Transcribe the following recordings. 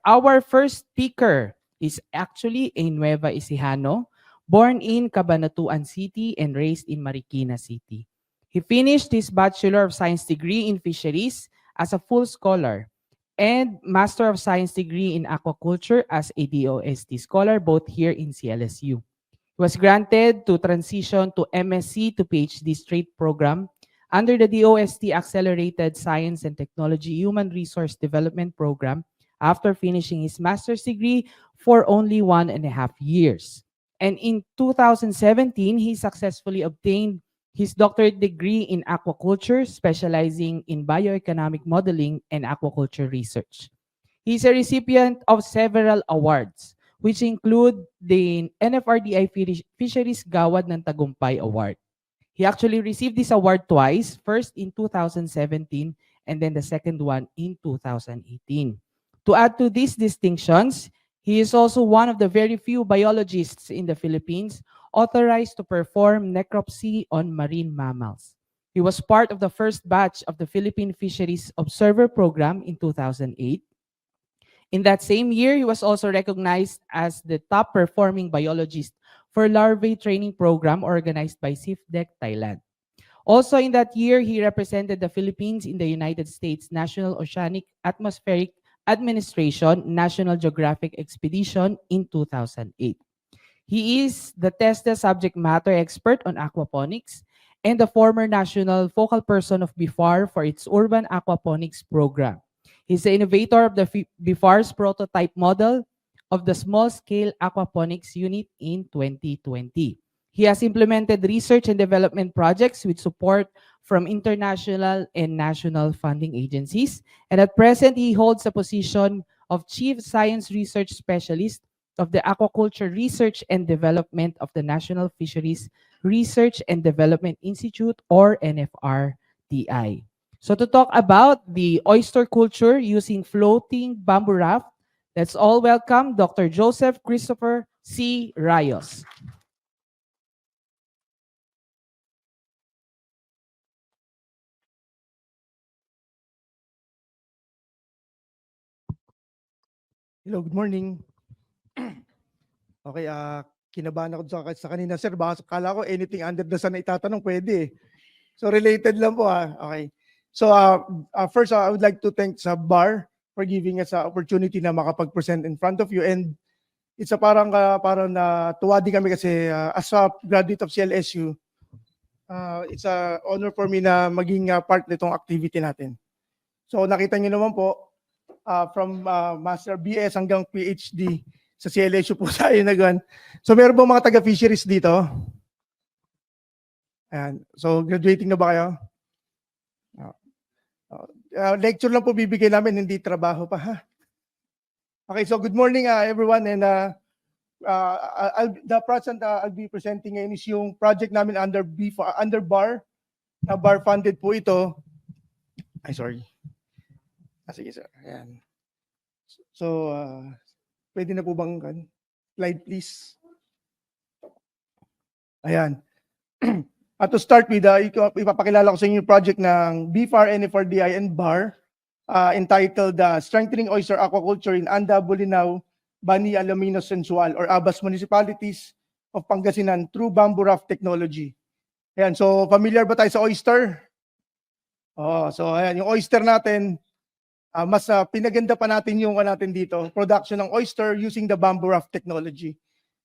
our first speaker is actually a Nueva Ecijano, born in Cabanatuan City and raised in Marikina City. He finished his Bachelor of Science degree in Fisheries as a full scholar and Master of Science degree in Aquaculture as a DOST scholar, both here in CLSU. He was granted to transition to MSc to PhD straight program under the DOST Accelerated Science and Technology Human Resource Development Program after finishing his master's degree for only 1.5 years. And in 2017, he successfully obtained his doctorate degree in aquaculture, specializing in bioeconomic modeling and aquaculture research. He's a recipient of several awards, which include the NFRDI Fisheries Gawad ng Tagumpay Award. He actually received this award twice, first in 2017 and then the second one in 2018. To add to these distinctions, he is also one of the very few biologists in the Philippines authorized to perform necropsy on marine mammals. He was part of the first batch of the Philippine Fisheries Observer Program in 2008. In that same year, he was also recognized as the top performing biologist for larvae training program organized by SIFDEC Thailand. Also in that year, he represented the Philippines in the United States National Oceanic Atmospheric Administration National Geographic Expedition in 2008. He is the TESDA subject matter expert on aquaponics and the former national focal person of BIFAR for its urban aquaponics program. He's the innovator of the BIFAR's prototype model of the small-scale aquaponics unit in 2020. He has implemented research and development projects with support from international and national funding agencies. And at present, he holds the position of Chief Science Research Specialist of the Aquaculture Research and Development of the National Fisheries Research and Development Institute, or NFRDI. So to talk about the oyster culture using floating bamboo raft, let's all welcome Dr. Joseph Christopher C. Rayos. Hello, good morning. Okay, kinabahan ako sa kanina, sir. Baka kala ko anything under the sun na itatanong, pwede eh. So related lang po Okay. So first, I would like to thank sa BAR for giving us an opportunity na makapag-present in front of you. And it's a parang na tuwa din kami kasi as a graduate of CLSU, it's a honor for me na maging part nitong activity natin. So nakita niyo naman po, from Master BS hanggang PhD sa CLSU po tayo nagwan. So meron bang mga taga-fisheries dito? Ayan. So graduating na ba kayo? Lecture lang po bibigay namin, hindi trabaho pa ha. Okay, so good morning everyone, and the project I'll be presenting ngayon is yung project namin under BAR. BAR funded po ito. Ay, sorry. Sige sir. Ayan. So, pwede na po bang slide please? Ayan. At to start with, ipapakilala ko sa inyo yung project ng BIFAR, NFRDI, and BAR entitled Strengthening Oyster Aquaculture in Anda, Bolinao, Bani, Alaminos, Sensual, or ABAS Municipalities of Pangasinan through bamboo raft technology. Ayan, so familiar ba tayo sa oyster? So ayan, yung oyster natin, mas pinaganda pa natin yung natin dito, production ng oyster using the bamboo raft technology.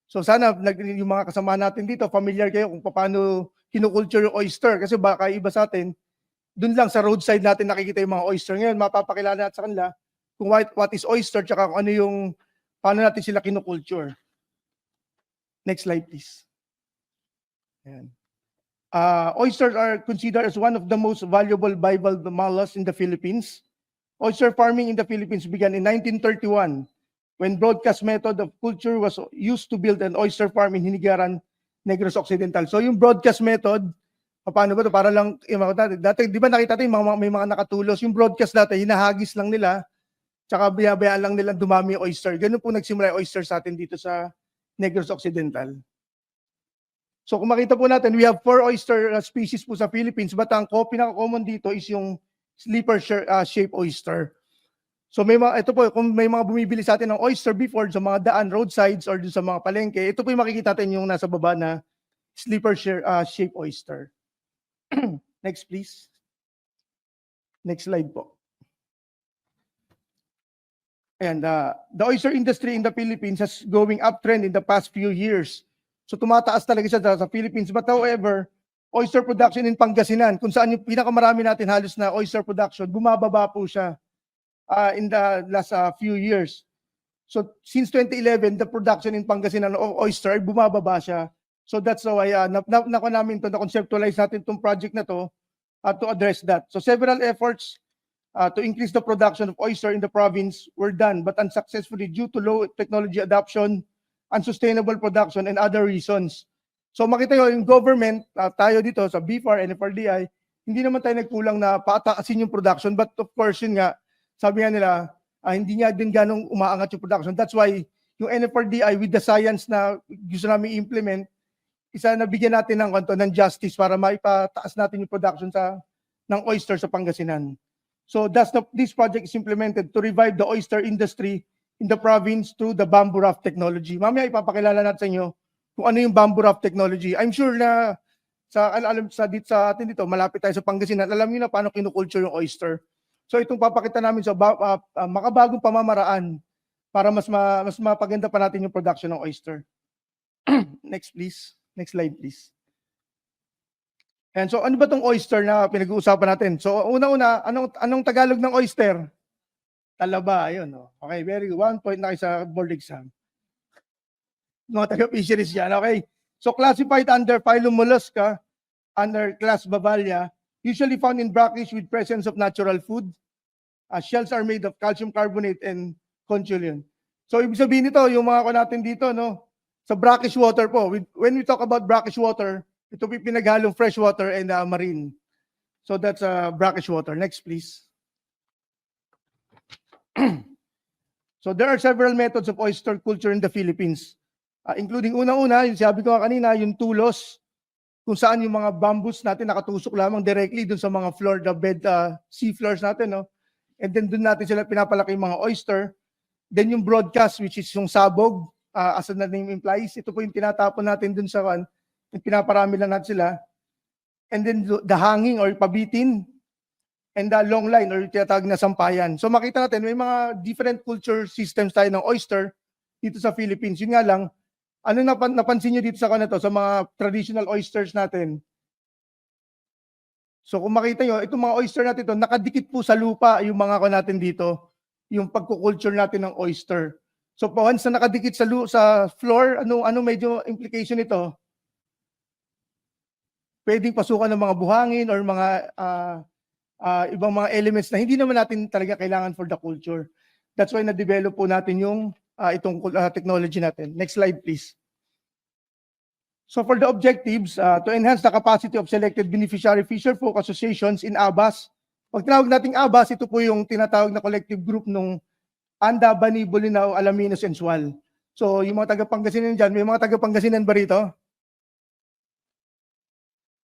So sana yung mga kasama natin dito, familiar kayo kung paano kinukulture yung oyster. Kasi baka iba sa atin, dun lang sa roadside natin nakikita yung mga oyster. Ngayon, mapapakilala natin sa kanila kung what is oyster, tsaka kung ano yung, paano natin sila kinukulture. Next slide, please. Ayan. Oysters are considered as one of the most valuable bivalve mollusks in the Philippines. Oyster farming in the Philippines began in 1931 when broadcast method of culture was used to build an oyster farm in Hinigaran, Negros Occidental. So yung broadcast method, paano ba ito? Para lang, dati di ba nakita natin may mga nakatulos. Yung broadcast dati, hinahagis lang nila, tsaka bayaan lang nila dumami yung oyster. Ganun po nagsimula yung oyster sa atin dito sa Negros Occidental. So kung makita po natin, we have 4 oyster species po sa Philippines, but ang pinaka-common dito is yung sleeper shape oyster. So may mga, ito po, kung may mga bumibili sa atin ng oyster before sa mga daan, roadsides, or dun sa mga palengke, ito po yung makikita natin yung nasa baba na sleeper shape oyster. Next, please. Next slide po. And the oyster industry in the Philippines has going uptrend in the past few years. So tumataas talaga siya sa Philippines. But however, oyster production in Pangasinan, kung saan yung pinakamarami natin halos na oyster production, bumababa po siya in the last few years. So since 2011, the production in Pangasinan of oyster ay bumababa siya. So that's why na-conceptualize natin itong project na to to address that. So several efforts to increase the production of oyster in the province were done but unsuccessfully due to low technology adoption, unsustainable production, and other reasons. So makita nyo, yung government, tayo dito sa BFAR, NFRDI, hindi naman tayo nagkulang na pataasin yung production, but of course, yun nga, sabi nga nila, hindi nga din ganong umaangat yung production. That's why yung NFRDI with the science na gusto namin i-implement, isa na bigyan natin ng justice para maipataas natin yung production ng oyster sa Pangasinan. So this project is implemented to revive the oyster industry in the province through the bamboo raft technology. Mamaya ipapakilala natin sa inyo kung ano yung bamboo raft technology. I'm sure na sa atin dito, malapit tayo sa Pangasinan, alam niyo na paano kinukulture yung oyster. So itong papakita namin sa makabagong pamamaraan para mas mapaganda pa natin yung production ng oyster. Next please. Next slide please. And so ano ba tong oyster na pinag-uusapan natin? So una-una, anong Tagalog ng oyster? Talaba, ayun. Oh. Okay, very good. 1 point na kayo sa board exam. Mga taga-fisheries yan, okay? So classified under phylum Mollusca, under class Bavalia, usually found in brackish with presence of natural food. Shells are made of calcium carbonate and conchylon. So ibig sabihin nito, yung mga natin dito, no? Sa brackish water po. When we talk about brackish water, ito po pinaghalong fresh water and marine. So that's brackish water. Next, please. So there are several methods of oyster culture in the Philippines, including una-una, yung sabi ko kanina, yung tulos, kung saan yung mga bamboos natin nakatusok lamang directly dun sa mga floor, the bed, sea floors natin, no? And then dun natin sila pinapalaki yung mga oyster. Then yung broadcast, which is yung sabog, as the name implies, ito po yung tinatapon natin dun sa yung pinaparami lang natin sila. And then the hanging or pabitin, and the long line or tinatawag na sampayan. So makita natin, may mga different culture systems tayo ng oyster dito sa Philippines. Yun nga lang, ano napansin nyo dito sa kanito, sa mga traditional oysters natin? So kung makita nyo, itong mga oyster natin ito, nakadikit po sa lupa yung mga natin dito, yung pagkukulture natin ng oyster. So once na nakadikit sa floor, ano medyo implication nito? Pwedeng pasukan ng mga buhangin or mga ibang mga elements na hindi naman natin talaga kailangan for the culture. That's why na-develop po natin yung itong technology natin. Next slide, please. So for the objectives, to enhance the capacity of selected beneficiary fisher folk associations in ABAS. Pag tinawag nating ABAS, ito po yung tinatawag na collective group ng Anda, Bani, Bolinao, Alaminos, and Sual. So yung mga taga-Pangasinan dyan, may mga taga-Pangasinan ba rito?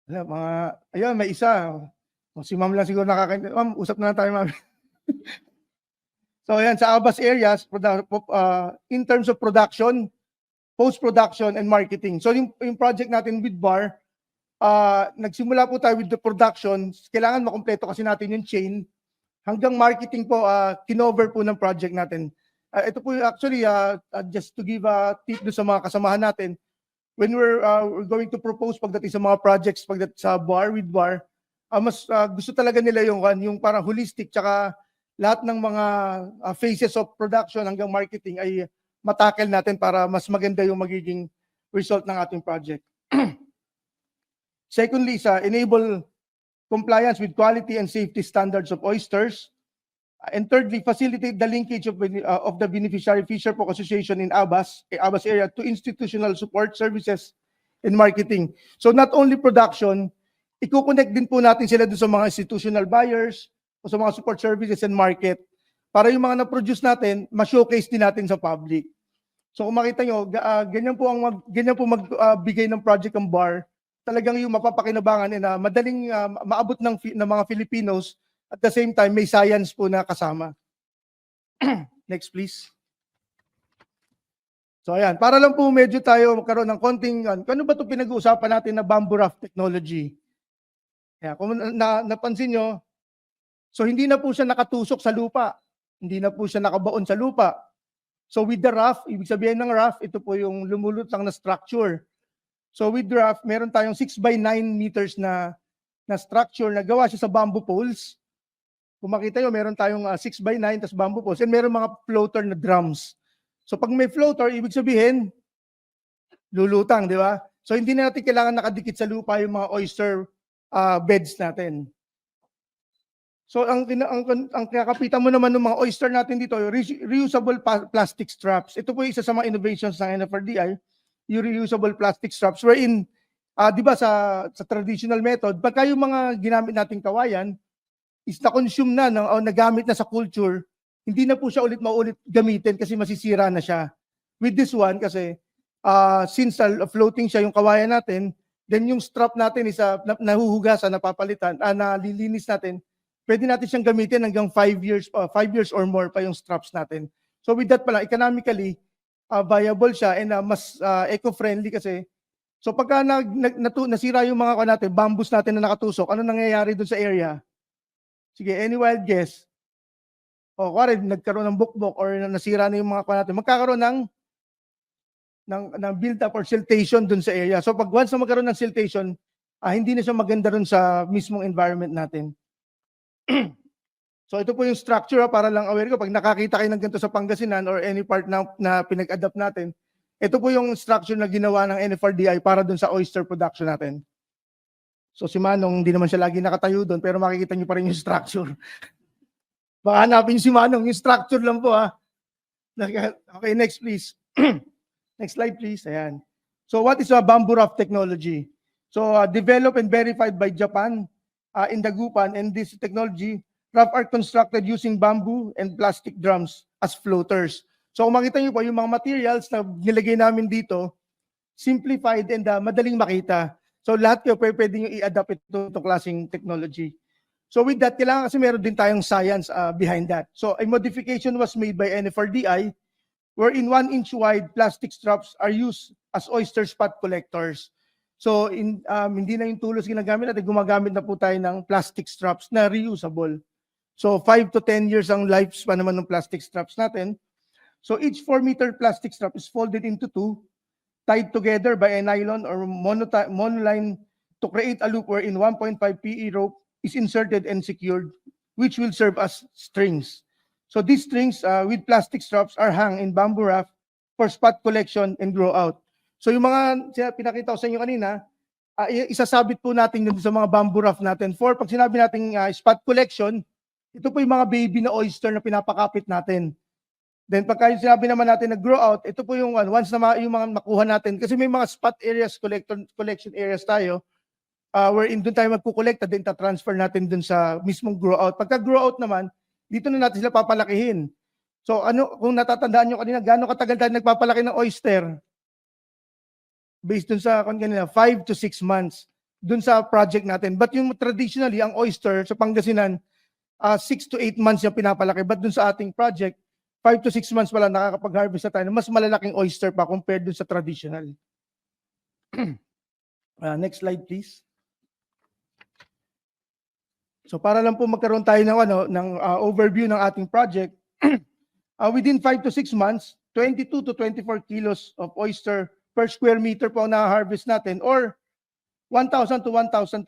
Ayun, may isa. Si ma'am lang siguro nakakaintindi. Ma'am, usap na lang tayo, ma'am. So ayan, sa ABAS areas, in terms of production, post-production, and marketing. So yung project natin with BAR, nagsimula po tayo with the production. Kailangan makompleto kasi natin yung chain. Hanggang marketing po, kinover po ng project natin. Ito po actually, just to give a tip sa mga kasamahan natin, when we're going to propose pagdating sa mga projects, pagdating sa BAR, with BAR, mas gusto talaga nila yung parang holistic, tsaka lahat ng mga phases of production hanggang marketing ay matakel natin para mas maganda yung magiging result ng ating project. Secondly, enable compliance with quality and safety standards of oysters. And thirdly, facilitate the linkage of the beneficiary fisher folk association in ABAS area to institutional support services and marketing. So not only production, i-connect din po natin sila dun sa mga institutional buyers o sa mga support services and market para yung mga na-produce natin, ma-showcase din natin sa public. So kung makita nyo, ganyan po magbigay ng project ng BAR, talagang yung mapapakinabangan na madaling maabot ng mga Filipinos. At the same time, may science po na kasama. Next, please. So ayan, para lang po medyo tayo magkaroon ng konting, ano ba ito pinag-uusapan natin na bamboo raft technology? Kaya kung napansin nyo, so hindi na po siya nakatusok sa lupa. Hindi na po siya nakabaon sa lupa. So with the raft, ibig sabihin ng raft, ito po yung lumulutang na structure. So with the raft, meron tayong 6 by 9 meters na structure na gawa siya sa bamboo poles. Kung makita nyo, meron tayong 6 by 9 tas bamboo poles and meron mga floater na drums. So pag may floater, ibig sabihin, lulutang, di ba? So hindi na natin kailangan nakadikit sa lupa yung mga oyster beds natin. So ang kakapitan mo naman ng mga oyster natin dito, reusable plastic straps. Ito po yung isa sa mga innovations ng NFRDI, yung reusable plastic straps wherein, di ba sa traditional method, pagka yung mga ginamit nating kawayan is na-consume na o nagamit na sa culture, hindi na po siya maulit gamitin kasi masisira na siya. With this one, kasi since floating siya yung kawayan natin, then yung strap natin is nahuhugasan, napapalitan, nalilinis natin, pwede natin siyang gamitin hanggang 5 years or more pa yung straps natin. So with that pala, economically, viable siya and mas eco-friendly kasi. So pagka nasira yung mga natin, bamboos natin na nakatusok, ano nangyayari doon sa area? Sige, any wild guess? O, kuwari, nagkaroon ng bukbok or nasira na yung mga natin, magkakaroon ng build-up or siltation dun sa area. So pag once na magkaroon ng siltation, hindi na siya maganda dun sa mismong environment natin. So ito po yung structure para lang aware ko. Pag nakakita kayo ng ganito sa Pangasinan or any part na pinag-adapt natin, ito po yung structure na ginawa ng NFRDI para dun sa oyster production natin. So si Manong, hindi naman siya lagi nakatayo dun, pero makikita niyo pa rin yung structure. Baka hanapin si Manong, yung structure lang po ha. Okay, next please. Next slide please. Ayan. So what is a bamboo raft technology? So developed and verified by Japan in Dagupan, and this technology, raft are constructed using bamboo and plastic drums as floaters. So kung makita niyo po yung mga materials na nilagay namin dito, simplified and madaling makita. So lahat kayo pwede nyo i-adapt itong klaseng technology. So with that, kailangan kasi meron din tayong science behind that. So a modification was made by NFRDI wherein 1-inch wide plastic straps are used as oyster spot collectors. So hindi na yung tulos ginagamit natin, gumagamit na po tayo ng plastic straps na reusable. So 5 to 10 years ang lifespan naman ng plastic straps natin. So each 4-meter plastic strap is folded into 2, tied together by a nylon or monoline to create a loop wherein 1.5 PE rope is inserted and secured, which will serve as strings. So these strings with plastic straps are hung in bamboo raft for spot collection and grow out. So yung mga pinakita ko sa inyo kanina, isasabit po natin dun sa mga bamboo raft natin. For pag sinabi natin spot collection, ito po yung mga baby na oyster na pinapakapit natin. Then pagka yung sinabi naman natin na grow out, ito po yung once na yung mga makuha natin, kasi may mga spot areas, collection areas tayo, wherein doon tayo magkukolekta, then ta-transfer natin doon sa mismong grow out. Pagka grow out naman, dito na natin sila papalakihin. So kung natatandaan nyo kanina, gaano katagal tayo nagpapalaki ng oyster? Based doon sa kanina, 5 to 6 months doon sa project natin. But yung traditionally, ang oyster sa Pangasinan, 6 to 8 months yung pinapalaki. But doon sa ating project, 5 to 6 months pala nakakapag-harvest na tayo. Mas malalaking oyster pa compared doon sa traditional. Next slide please. So para lang po magkaroon tayo ng overview ng ating project, within 5 to 6 months, 22 to 24 kilos of oyster per square meter po ang na-harvest natin, or 1,000 to 1,300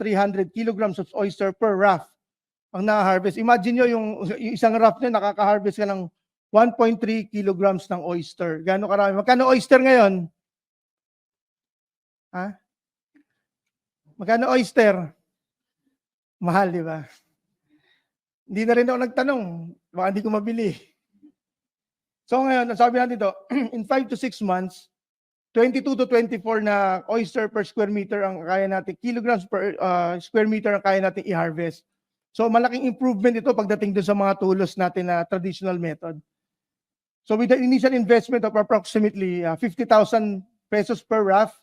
kilograms of oyster per raft ang na-harvest. Imagine nyo yung isang raft nyo, nakaka-harvest ka ng 1.3 kilograms ng oyster. Gano'ng karami? Magkano oyster ngayon? Ha? Magkano oyster? Mahal, di ba? Hindi na rin ako nagtanong. Baka hindi ko mabili. So ngayon, sabi natin dito, in 5 to 6 months, 22 to 24 na oyster per square meter ang kaya natin, kilograms per square meter ang kaya natin i-harvest. So malaking improvement ito pagdating doon sa mga tulos natin na traditional method. So with the initial investment of approximately 50,000 pesos per raft,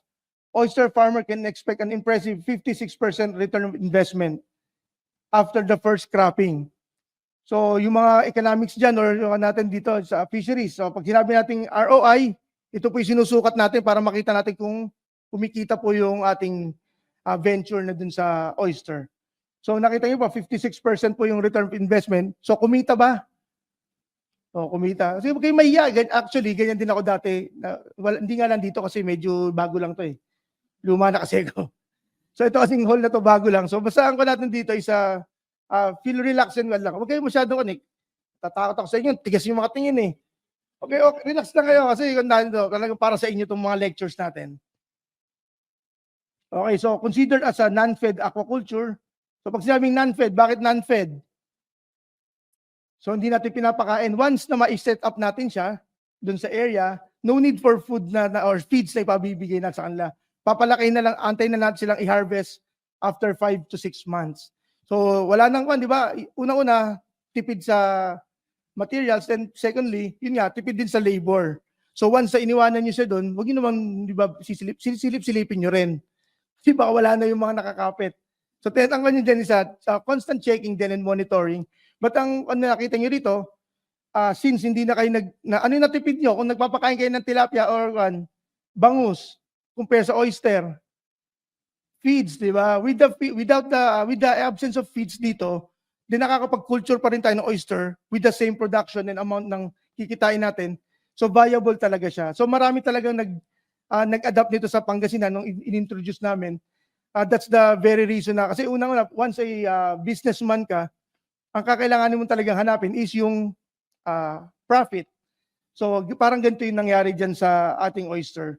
oyster farmer can expect an impressive 56% return of investment after the first cropping. So yung mga economics dyan or yung natin dito sa fisheries. So pag sinabi nating ROI, ito po yung sinusukat natin para makita natin kung kumikita po yung ating venture na dun sa oyster. So nakita niyo po, 56% po yung return of investment. So kumita ba? O kumita. Kasi huwag kayong mahiya. Actually, ganyan din ako dati. Hindi nga lang dito kasi medyo bago lang to eh. Luma na kasi ako. So ito kasing hall na to bago lang. So basahan ko natin dito isa feel relax and well lang. Huwag kayo masyadong tatakot ako sa inyo. Tigas yung mga tingin eh. Okay, relax lang kayo kasi talagang para sa inyo itong mga lectures natin. Okay, so considered as a non-fed aquaculture. So pag sinabing non-fed, bakit non-fed? So hindi natin pinapakain. Once na ma-set up natin siya dun sa area, no need for food or feeds na ipabibigay na sa kanila. Papalaki na lang, antay na natin silang i-harvest after 5 to 6 months. So wala nang di ba? Una-una, tipid sa materials, and secondly, yun nga, tipid din sa labor. So once na iniwanan nyo siya doon, huwag nyo naman, di ba, silip-silipin nyo rin. Kasi baka wala na yung mga nakakapit. So tinatanggal nyo dyan isa, constant checking din and monitoring. But ang nakita nyo dito, since hindi na kayo ano yung natipid nyo, kung nagpapakain kayo ng tilapia or bangus, compare sa oyster, feeds, di ba? With the absence of feeds dito, di nakakapag-culture pa rin tayo ng oyster with the same production and amount ng kikitain natin. So viable talaga siya. So marami talagang nag-adapt nito sa Pangasinan nung in-introduce namin. That's the very reason na, kasi unang-una, once a businessman ka, ang kakailanganin mo talagang hanapin is yung profit. So parang ganito yung nangyari dyan sa ating oyster.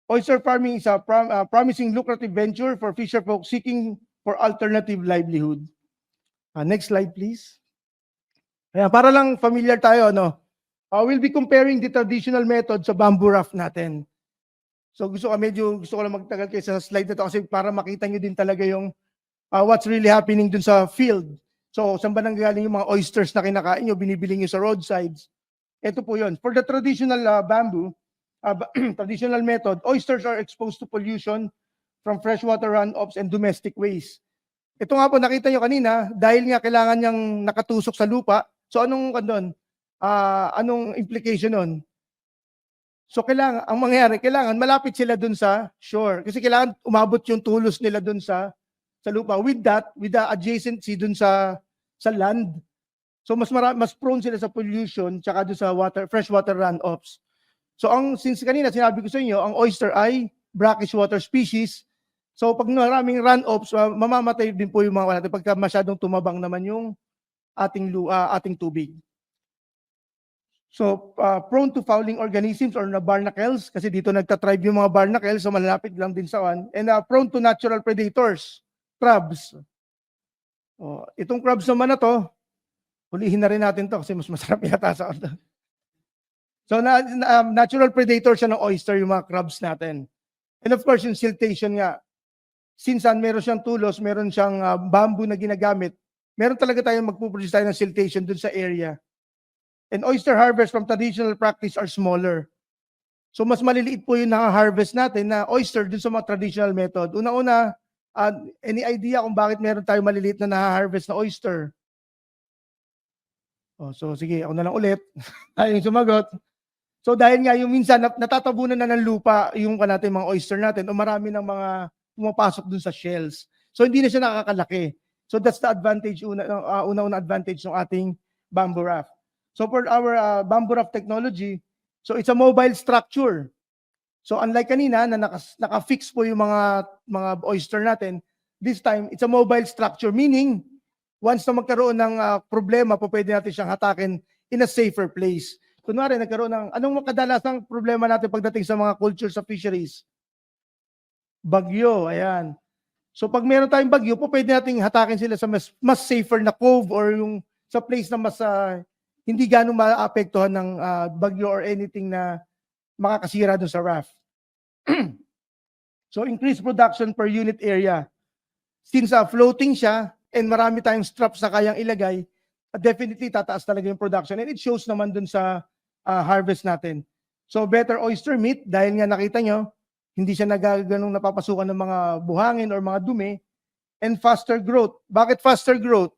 Oyster farming is a promising lucrative venture for fisher folk seeking for alternative livelihood. Next slide, please. Ayan, para lang familiar tayo, no? We'll be comparing the traditional method sa bamboo raft natin. So gusto ko lang magtagal kayo sa slide na to kasi para makita nyo din talaga yung what's really happening dun sa field. So saan ba nanggaling yung mga oysters na kinakain nyo, binibili nyo sa roadsides? Ito po yun. For the traditional bamboo, traditional method, oysters are exposed to pollution from freshwater runoffs and domestic waste. Ito nga po, nakita nyo kanina, dahil nga kailangan niyang nakatusok sa lupa, so anong implication nun? So ang mangyayari, kailangan malapit sila dun sa shore. Kasi kailangan umabot yung tulos nila dun sa lupa. With the adjacency dun sa land, so mas prone sila sa pollution tsaka dun sa freshwater runoffs. So since kanina sinabi ko sa inyo, ang oyster ay brackish water species. So pag maraming runoffs, mamamatay din po yung mga natin pagka masyadong tumabang naman yung ating tubig. So prone to fouling organisms or barnacles, kasi dito nagtatribe yung mga barnacles, so malalapit lang din sa and prone to natural predators, crabs. Itong crabs naman na to, hulihin na rin natin to kasi mas masarap yata sa So natural predator siya ng oyster, yung mga crabs natin. And of course, yung siltation nga. Since meron siyang tulos, meron siyang bamboo na ginagamit, meron talaga tayong magpuproduce tayo ng siltation dun sa area. And oyster harvest from traditional practice are smaller. So mas maliliit po yung naka-harvest natin na oyster dun sa mga traditional method. Una-una, any idea kung bakit meron tayong maliliit na naka-harvest na oyster? So sige, ako na lang ulit. Ayaw sumagot. So dahil nga yung minsan natatabunan na ng lupa yung natin mga oyster natin o marami ng mga pumapasok dun sa shells. So hindi na siya nakakalaki. So that's the advantage, una-una advantage ng ating bamboo raft. So for our bamboo raft technology, so it's a mobile structure. So unlike kanina na naka-fix po yung mga oyster natin, this time it's a mobile structure, meaning once na magkaroon ng problema, po pwede natin siyang hatakin in a safer place. Kunwari, nagkaroon ng, anong kadalasang problema natin pagdating sa mga culture sa fisheries? Bagyo, ayan. So pag meron tayong bagyo, po pwede nating hatakin sila sa mas safer na cove or yung sa place na mas hindi ganong maapektuhan ng bagyo or anything na makakasira doon sa raft. So increase production per unit area. Since floating siya and marami tayong straps na kayang ilagay, definitely tataas talaga yung production and it shows naman dun sa harvest natin. So better oyster meat dahil nga nakita nyo, hindi siya nagaganong napapasukan ng mga buhangin or mga dumi, and faster growth. Bakit faster growth?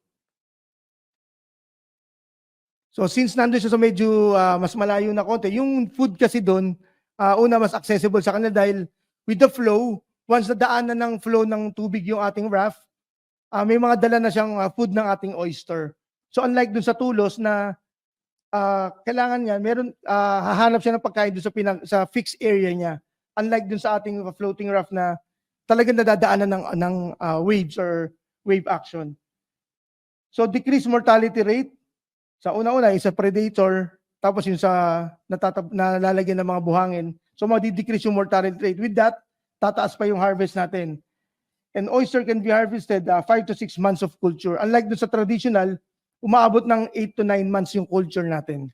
So since nandun siya sa medyo mas malayo na konti, yung food kasi doon, una mas accessible sa kanila dahil with the flow, once nadaanan ng flow ng tubig yung ating raft, may mga dala na siyang food ng ating oyster. So unlike dun sa Tulos na kailangan niya, hahanap siya ng pagkain dun sa fixed area niya. Unlike dun sa ating floating raft na talagang nadadaanan ng waves or wave action. So decreased mortality rate, sa una-una, yung sa predator, tapos yung sa nalalagyan ng mga buhangin. So madi-decrease yung mortality rate. With that, tataas pa yung harvest natin. And oyster can be harvested 5 to 6 months of culture. Unlike dun sa traditional, umaabot ng 8 to 9 months yung culture natin.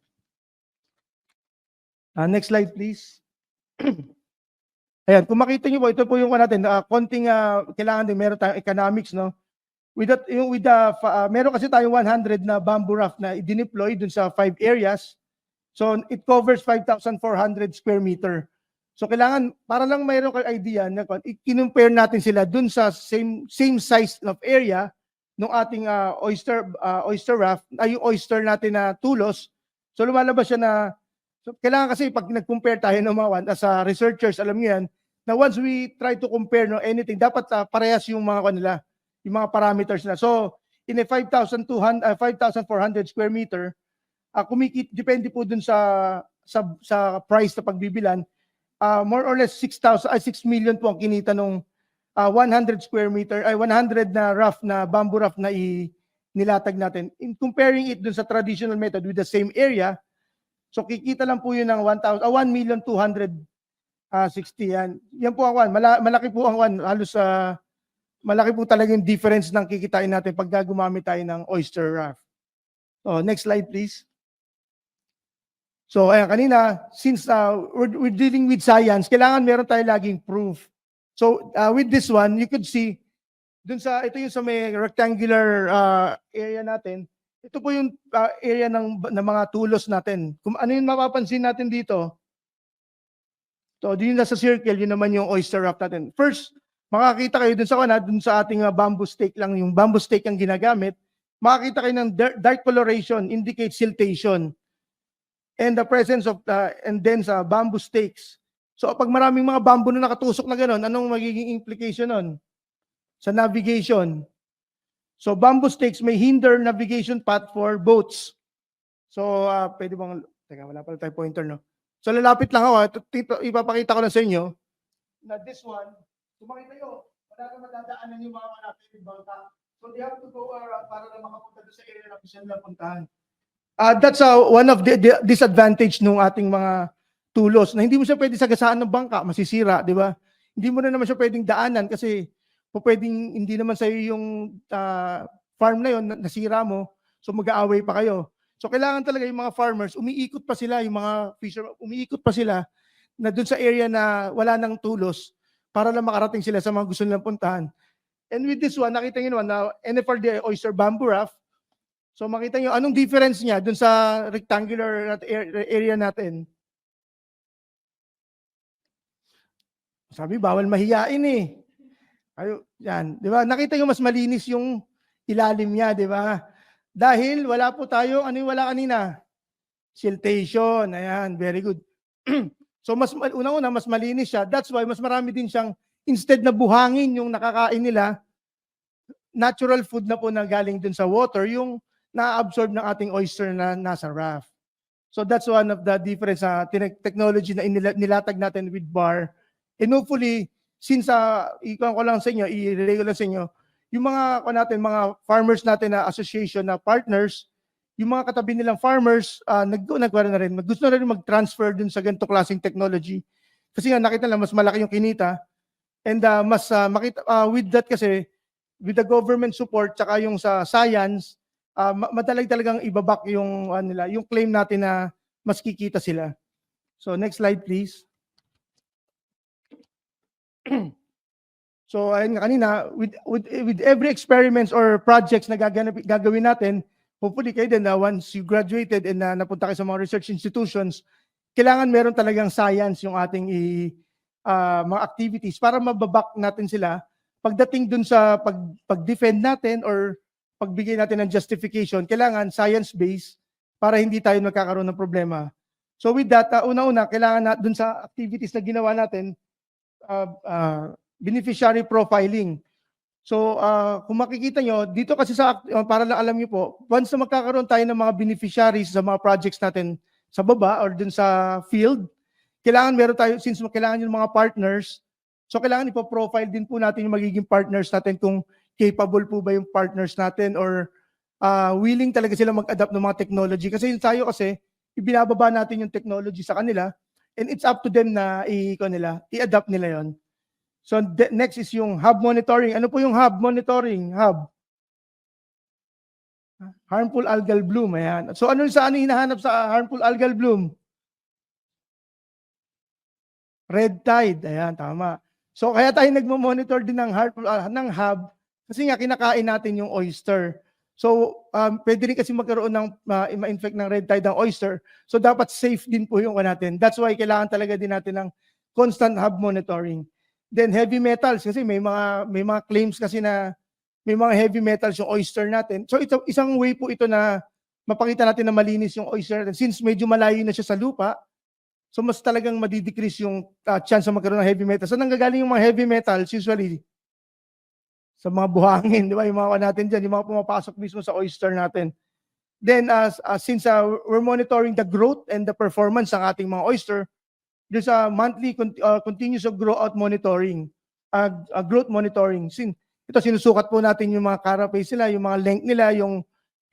Next slide, please. Ayan, kung makita niyo po, ito po yung natin, konting kailangan din, meron tayong economics, no? Meron kasi tayong 100 na bamboo raft na i-deploy dun sa 5 areas. So it covers 5,400 square meter. So kailangan, para lang mayroon kayo idea, i-compare natin sila dun sa same size of area ng ating oyster raft, ay yung oyster natin na Tulos. So lumalabas siya na, so kailangan kasi pag nag-compare tayo ng mga as researchers, alam niyo yan, na once we try to compare no anything, dapat parehas yung mga kanila, yung mga parameters na. So, in a 5,400 square meter, depende po dun sa price na pagbibilan, more or less 6 million po ang kinita nung 100 square meter, 100 na raft na bamboo raft na nilatag natin. In comparing it dun sa traditional method with the same area, so kikita lang po yun ng 1,260,000 yan. Yan po ang malaki po ang halos malaki po talaga yung difference ng kikitain natin pag gumamit tayo ng oyster raft. So, next slide please. So, ayan, kanina, since we're dealing with science, kailangan meron tayo laging proof. So, with this one, you could see, ito yung sa may rectangular area natin, ito po yung area ng mga Tulos natin. Kung ano yung mapapansin natin dito, so, din nasa circle, yun naman yung oyster raft natin. First, makakita kayo dun sa ating bamboo stake lang, yung bamboo stake ang ginagamit, makakita kayo ng dark coloration, indicates siltation. And the presence of, and then sa bamboo stakes. So pag maraming mga bamboo na nakatusok na gano'n, anong magiging implication nun? Sa navigation. So bamboo stakes may hinder navigation path for boats. So pwede bang, teka, wala pala tayo pointer, no? So lalapit lang ako, ipapakita ko lang sa inyo na this one, kung makita nyo, wala na madadaanan yung mga natin bangka. So they have to go para na makapunta doon sa area na gusto nila puntahan. That's one of the disadvantage ng ating mga Tulos, na hindi mo siya pwede sagasaan ng bangka, masisira, di ba? Hindi mo na naman siya pwedeng daanan kasi pwedeng hindi naman sa'yo yung farm na yun, nasira mo, so mag-aaway pa kayo. So kailangan talaga yung mga farmers, umiikot pa sila, yung mga fishermen, umiikot pa sila na dun sa area na wala nang Tulos para lang makarating sila sa mga gusto nilang puntahan. And with this one, nakita nyo naman na NFRD oyster bamboo raft. So makita nyo, anong difference niya dun sa rectangular area natin? Sabi, bawal mahiyain eh. Yan, di ba? Nakita nyo mas malinis yung ilalim niya, di ba? Dahil wala po tayo, ano yung wala kanina? Siltation, ayan, very good. So mas unang-una, mas malinis siya. That's why mas marami din siyang, instead na buhangin yung nakakain nila, natural food na po na galing dun sa water, yung na-absorb ng ating oyster na nasa raft. So that's one of the difference sa technology na nilatag natin with bar. And hopefully, since ikaw ko lang sa inyo, i-relay ko lang sa inyo, yung mga farmers natin na association na partners, yung mga katabi nilang farmers, gusto na rin mag-transfer dun sa ganito klaseng technology. Kasi nga nakita lang, mas malaki yung kinita. And with that kasi, with the government support, tsaka yung sa science, madalag talagang ibabak yung yung claim natin na mas kikita sila. So next slide please. So ayun kanina, with every experiments or projects na gagawin natin, hopefully kayo din na once you graduated and napunta kayo sa mga research institutions, kailangan meron talagang science yung ating mga activities para mababak natin sila pagdating dun sa pag-defend natin or pagbigay natin ng justification, kailangan science-based para hindi tayo magkakaroon ng problema. So with that, una-una, kailangan na dun sa activities na ginawa natin, beneficiary profiling. So kung makikita nyo, dito kasi para lang alam nyo po, once na magkakaroon tayo ng mga beneficiaries sa mga projects natin sa baba or dun sa field, kailangan meron tayo, since kailangan yung mga partners, so kailangan ipo-profile din po natin yung magiging partners natin kung capable po ba yung partners natin or willing talaga sila mag-adapt ng mga technology. Kasi yung tayo kasi, ibinababa natin yung technology sa kanila and it's up to them na i-adapt nila yon. So next is yung hub monitoring. Ano po yung hub monitoring? Hub. Harmful algal bloom. Ayan. So ano hinahanap sa harmful algal bloom? Red tide. Ayan, tama. So kaya tayo nagmo-monitor din ng hub kasi nga kinakain natin yung oyster. So pwede rin kasi magkaroon ng ma-infect ng red tide ng oyster. So dapat safe din po yung natin. That's why kailangan talaga din natin ng constant hub monitoring. Then heavy metals kasi may mga claims kasi na may mga heavy metals yung oyster natin. So isang way po ito na mapakita natin na malinis yung oyster natin. Since medyo malayo na siya sa lupa, so mas talagang madi-decrease yung chance na magkaroon ng heavy metals. So nanggagaling yung mga heavy metals usually sa mga buhangin, di ba? Yung mga natin dyan, yung mga pumapasok mismo sa oyster natin. Then since we're monitoring the growth and the performance ng ating mga oyster, there's a monthly continuous growth monitoring, growth monitoring. Ito sinusukat po natin yung mga carapace nila, yung mga length nila, yung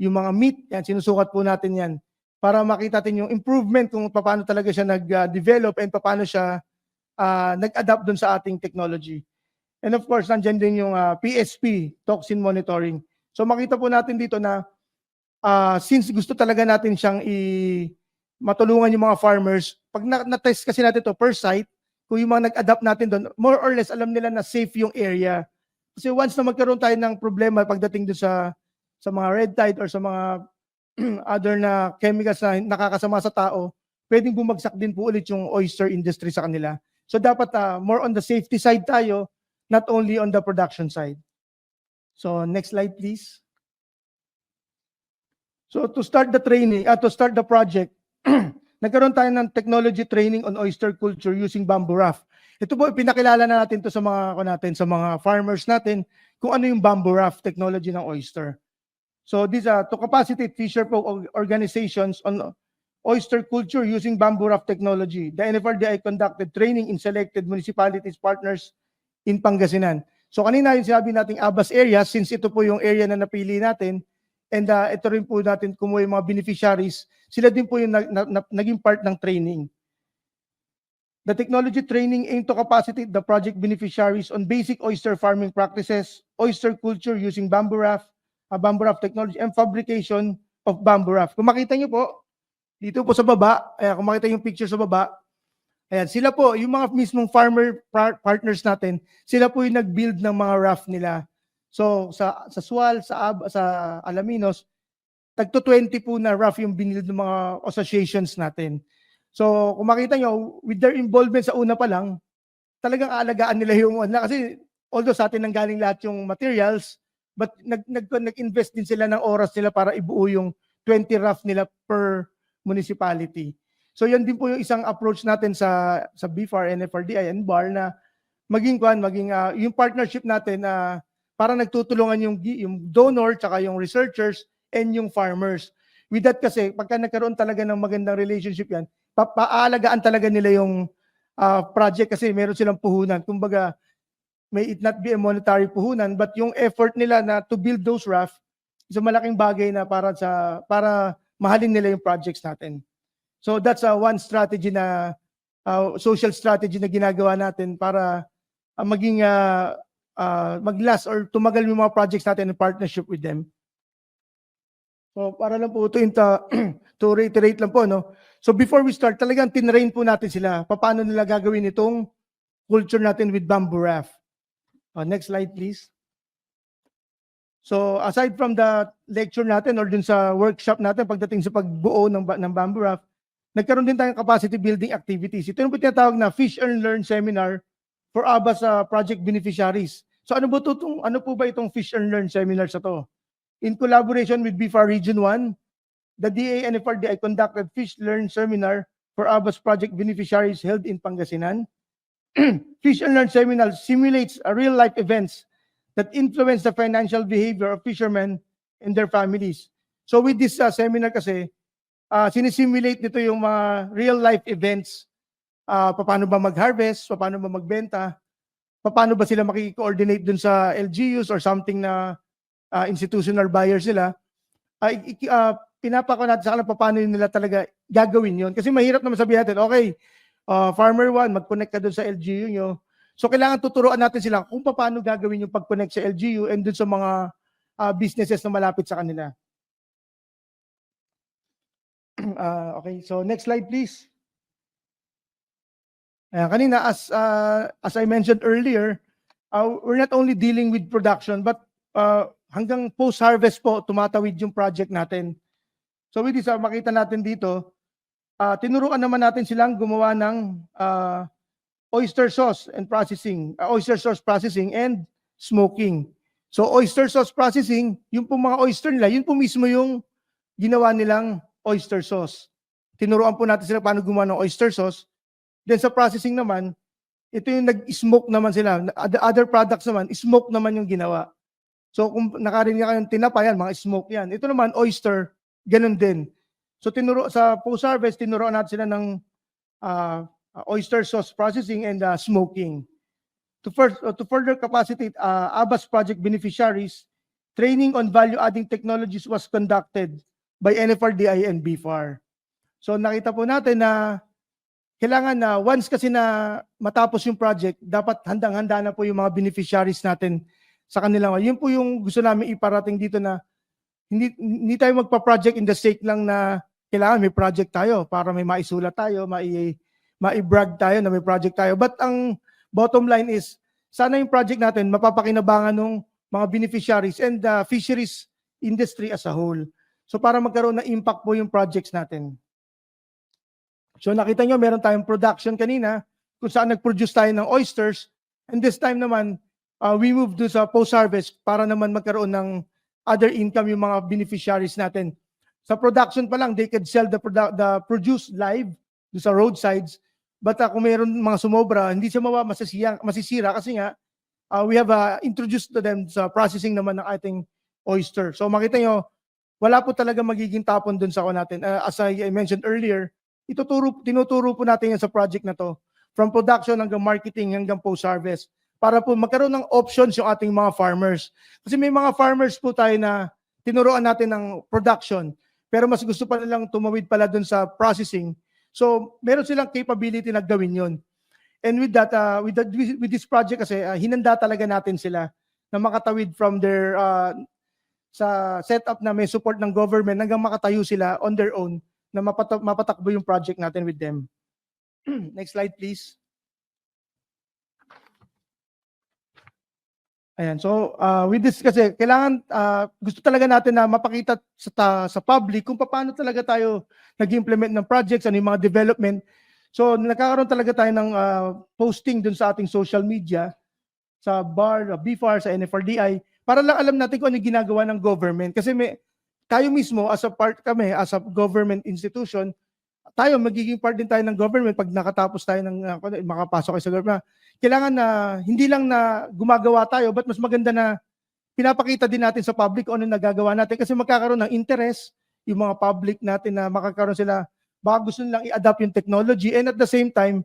mga meat, yan sinusukat po natin yan para makita natin yung improvement kung paano talaga siya nag-develop and paano siya nag-adapt dun sa ating technology. And of course, nandiyan din yung PSP, toxin monitoring. So makita po natin dito na since gusto talaga natin siyang matulungan yung mga farmers, pag na-test kasi natin to per site, kung yung mga nag-adapt natin doon, more or less alam nila na safe yung area. Kasi once na magkaroon tayo ng problema pagdating doon sa mga red tide or sa mga other na chemicals na nakakasama sa tao, pwedeng bumagsak din po ulit yung oyster industry sa kanila. So dapat more on the safety side tayo, not only on the production side. So next slide please. So to start the training, to start the project, nagkaroon tayo ng technology training on oyster culture using bamboo raft. Ito po, pinakilala na natin to sa sa mga farmers natin, kung ano yung bamboo raft technology ng oyster. So these are to capacitate fisher folk organizations on oyster culture using bamboo raft technology. The NFRDI conducted training in selected municipalities partners in Pangasinan. So kanina yung sinabi nating Abas area, since ito po yung area na napili natin, and ito rin po natin kumuha yung mga beneficiaries, sila din po yung naging part ng training. The technology training aimed to capacitate the project beneficiaries on basic oyster farming practices, oyster culture using bamboo raft technology, and fabrication of bamboo raft. Kung makita nyo po, dito po sa baba, kung makita yung picture sa baba, ayan, sila po, yung mga mismong farmer partners natin, sila po yung nag-build ng mga raft nila. So sa Sual, sa Alaminos, tagto 20 po na raft yung binild ng mga associations natin. So kung makita nyo, with their involvement sa una pa lang, talagang aalagaan nila yung kasi although sa atin nanggaling lahat yung materials, but nag-invest din sila ng oras nila para ibuo yung 20 raft nila per municipality. So yan din po yung isang approach natin sa BFAR, NFRDI, and BAR na maging yung partnership natin na para nagtutulungan yung donor tsaka yung researchers and yung farmers. With that kasi, pagka nagkaroon talaga ng magandang relationship yan, paalagaan talaga nila yung project kasi meron silang puhunan. Kumbaga, may it not be a monetary puhunan, but yung effort nila na to build those raft is a malaking bagay na para mahalin nila yung projects natin. So that's one strategy na social strategy na ginagawa natin para maging mag-last or tumagal yung mga projects natin in partnership with them. So para lang po to reiterate lang po, no? So before we start, talagang tinrain po natin sila paano nila gagawin itong culture natin with bamboo raft. Next slide please. So aside from the lecture natin or dun sa workshop natin pagdating sa pagbuo ng bamboo raft, nagkaroon din tayong capacity building activities. Ito yung tinatawag na Fish and Learn Seminar for Abas project beneficiaries. So ano po ba itong Fish and Learn Seminar sa to? In collaboration with BFAR Region 1, the DA and FRDI conducted Fish Learn Seminar for ABAS project beneficiaries held in Pangasinan. Fish and Learn Seminar simulates real-life events that influence the financial behavior of fishermen and their families. So with this seminar kasi, sinisimulate nito yung mga real-life events. Paano ba mag-harvest, paano ba magbenta, paano ba sila makiki-coordinate dun sa LGUs or something na institutional buyers nila. Pinapako natin sa kanila paano nila talaga gagawin yon. Kasi mahirap naman sabihin natin, okay, Farmer 1, mag-connect ka dun sa LGU nyo. So kailangan tuturuan natin sila kung paano gagawin yung pag-connect sa LGU and dun sa mga businesses na malapit sa kanila. Okay, so next slide please. Kanina, as I mentioned earlier, we're not only dealing with production, but hanggang post-harvest po, tumatawid yung project natin. So with this, makita natin dito, tinuruan naman natin silang gumawa ng oyster sauce and processing, oyster sauce processing and smoking. So oyster sauce processing, yung po mga oyster nila, yun po mismo yung ginawa nilang oyster sauce. Tinuruan po natin sila paano gumawa ng oyster sauce. Then sa processing naman, ito yung nag-smoke naman sila. The other products naman, smoke naman yung ginawa. So kung nakarinig kayong tinapa yan, mga smoke yan. Ito naman, oyster, ganun din. So sa post-harvest, tinuruan natin sila ng oyster sauce processing and smoking. To further capacitate ABAS project beneficiaries, training on value-adding technologies was conducted by NFRDI and BFAR. So nakita po natin na kailangan na once kasi na matapos yung project, dapat handang-handa na po yung mga beneficiaries natin sa kanila. Yun po yung gusto namin iparating dito na hindi tayo magpa-project in the sake lang na kailangan may project tayo para may maisulat tayo, mai-brag tayo na may project tayo. But ang bottom line is, sana yung project natin mapapakinabangan ng mga beneficiaries and the fisheries industry as a whole. So para magkaroon ng impact po yung projects natin. So nakita nyo, meron tayong production kanina kung saan nag-produce tayo ng oysters. And this time naman, we moved to sa post-harvest para naman magkaroon ng other income yung mga beneficiaries natin. Sa production pa lang, they could sell the produce live sa roadsides. But kung mayroon mga sumobra, hindi siya masisira kasi nga we have introduced to them sa processing naman ng ating oyster. So makita nyo, wala po talaga magiging tapon dun sa ako natin. As I mentioned earlier, tinuturo po natin yan sa project na to. From production hanggang marketing hanggang post-harvest. Para po magkaroon ng options yung ating mga farmers. Kasi may mga farmers po tayo na tinuruan natin ng production. Pero mas gusto pa nilang tumawid pala dun sa processing. So meron silang capability na gawin yun. And with that, with this project kasi, hinanda talaga natin sila na makatawid from their sa setup na may support ng government hanggang makatayo sila on their own na mapatakbo yung project natin with them. Next slide, please. Ayan, so with this kasi, kailangan, gusto talaga natin na mapakita sa public kung paano talaga tayo nag-implement ng projects, ano yung mga development. So nagkakaroon talaga tayo ng posting dun sa ating social media, sa BAR, BFAR, sa NFRDI, para lang alam natin kung ano yung ginagawa ng government. Kasi tayo mismo, as a government institution, tayo, magiging part din tayo ng government pag nakatapos tayo ng makapasok sa government. Kailangan na, hindi lang na gumagawa tayo, but mas maganda na pinapakita din natin sa public kung ano nagagawa natin kasi magkakaroon ng interest yung mga public natin na makakaroon sila, baka gusto nilang i-adapt yung technology and at the same time,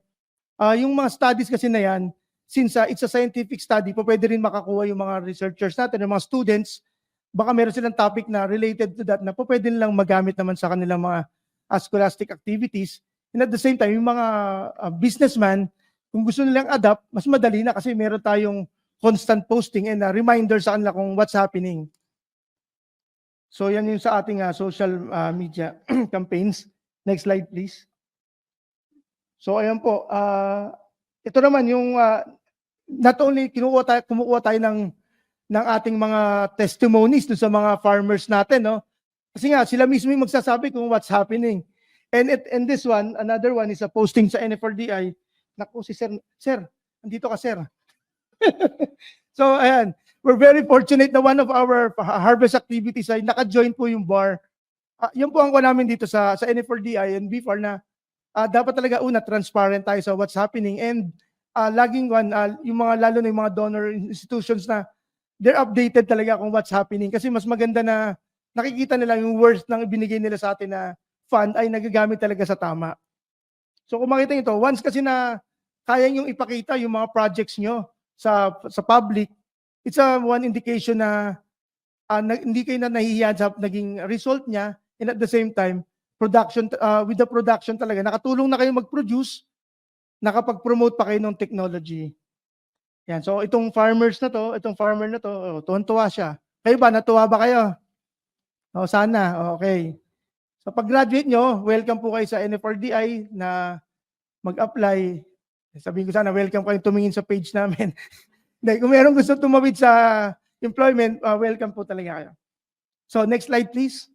yung mga studies kasi na yan, since it's a scientific study, pwede rin makakuha yung mga researchers natin, yung mga students, baka meron silang topic na related to that na pwede nilang magamit naman sa kanilang mga scholastic activities. And at the same time, yung mga businessman, kung gusto nilang adapt, mas madali na kasi meron tayong constant posting and reminder sa kanila kung what's happening. So yan yung sa ating social media campaigns. Next slide, please. So ayan po. Ito naman yung not only kumukuha tayo ng ating mga testimonies sa mga farmers natin, no? Kasi nga, sila mismo yung magsasabi kung what's happening. And this one, another one is a posting sa NFRDI. Naku, si Sir, andito ka, Sir. So, ayan, we're very fortunate na one of our harvest activities ay naka-join po yung bar Yun po ang ko namin dito sa NF4DI and BFAR na dapat talaga una transparent tayo sa what's happening and laging yung mga lalo na yung mga donor institutions na they're updated talaga kung what's happening kasi mas maganda na nakikita nila yung worth ng ibinigay nila sa atin na fund ay nagagamit talaga sa tama. So kung makita nyo ito, once kasi na kaya nyo ipakita yung mga projects nyo sa public, it's one indication na hindi kayo na nahihiyan sa naging result niya and at the same time, with the production talaga, nakatulong na kayo mag-produce, nakapag-promote pa kayo ng technology. Yan. So itong farmer na to, tuwan-tuwa siya. Kayo ba, natuwa ba kayo? Sana, okay. So pag-graduate nyo, welcome po kayo sa NFRDI na mag-apply. Sabihin ko sana, welcome kayo tumingin sa page namin. Kung meron gusto tumawid sa employment, welcome po talaga kayo. So next slide please.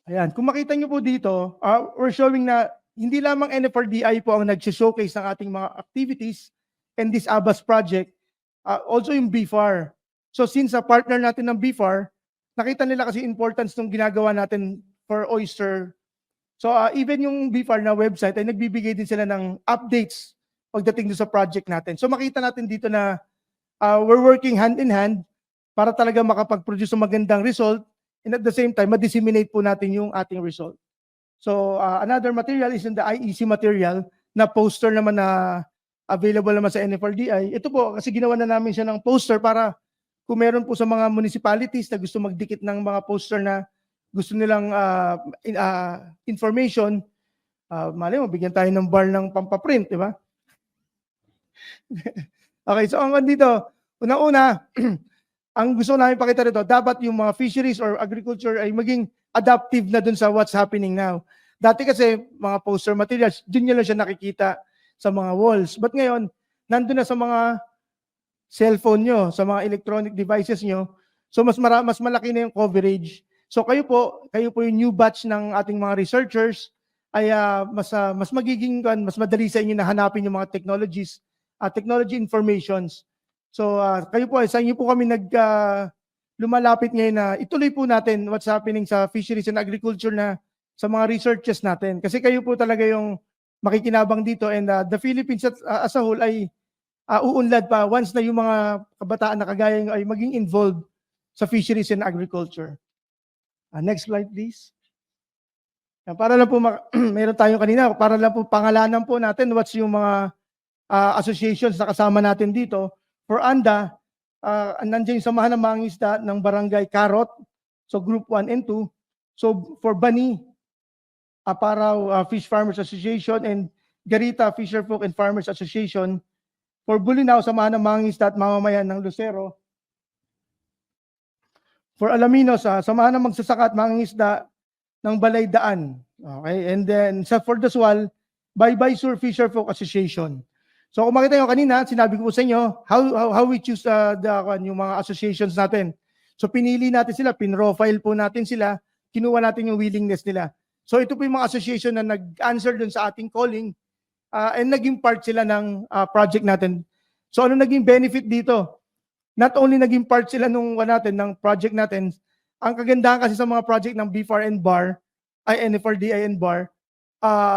Ayan, kung makita nyo po dito, we're showing na hindi lamang NFRDI po ang nag-showcase ng ating mga activities and this ABAS project, also yung BFAR. So since partner natin ng BFAR, nakita nila kasi importance ng ginagawa natin for Oyster. So even yung BFAR na website ay nagbibigay din sila ng updates pagdating sa project natin. So makita natin dito na we're working hand in hand para talaga makapag-produce ng magandang result and at the same time, ma-disseminate po natin yung ating result. So another material is in the IEC material na poster naman na available naman sa NFRDI. Ito po, kasi ginawa na namin siya ng poster para kung meron po sa mga municipalities na gusto magdikit ng mga poster na gusto nilang information, mali mo, bigyan tayo ng bar ng pampaprint, di ba? Okay, so ang dito, una-una, ang gusto namin pakita rito, dapat yung mga fisheries or agriculture ay maging adaptive na dun sa what's happening now. Dati kasi mga poster materials, dun nyo lang siya nakikita sa mga walls. But ngayon, nandun na sa mga cellphone nyo, sa mga electronic devices nyo. So mas malaki na yung coverage. So kayo po yung new batch ng ating mga researchers ay mas magiging mas madali sa inyo na hanapin yung mga technologies, technology informations. So kayo po, sa inyo po kami lumalapit ngayon na ituloy po natin what's happening sa fisheries and agriculture na sa mga researches natin. Kasi kayo po talaga yung makikinabang dito and the Philippines as a whole ay uunlad pa once na yung mga kabataan na kagaya nyo ay maging involved sa fisheries and agriculture. Next slide please. Para lang po, meron tayong kanina, para lang po pangalanan po natin what's yung mga associations na kasama natin dito. For ANDA, nandiyan yung samahan ng mangingisda ng Barangay Carrot, so group 1 and 2. So for Bani, Aparaw Fish Farmers Association and Garita Fisherfolk and Farmers Association. For Bulinaw, samahan ng mangingisda at mamamayan ng Lucero. For Alaminos, samahan ng magsasaka at mangingisda ng Balay Daan. Okay, and then for Daswal, Baybay Sur Fisherfolk Association. So kung makita nyo kanina, sinabi ko po sa inyo, how we choose yung mga associations natin. So pinili natin sila, pinrofile po natin sila, kinuha natin yung willingness nila. So ito po yung mga association na nag-answer dun sa ating calling and naging part sila ng project natin. So ano naging benefit dito? Not only naging part sila ng project natin, ang kagandahan kasi sa mga project ng BFAR and BAR, ay NFRDI and BAR,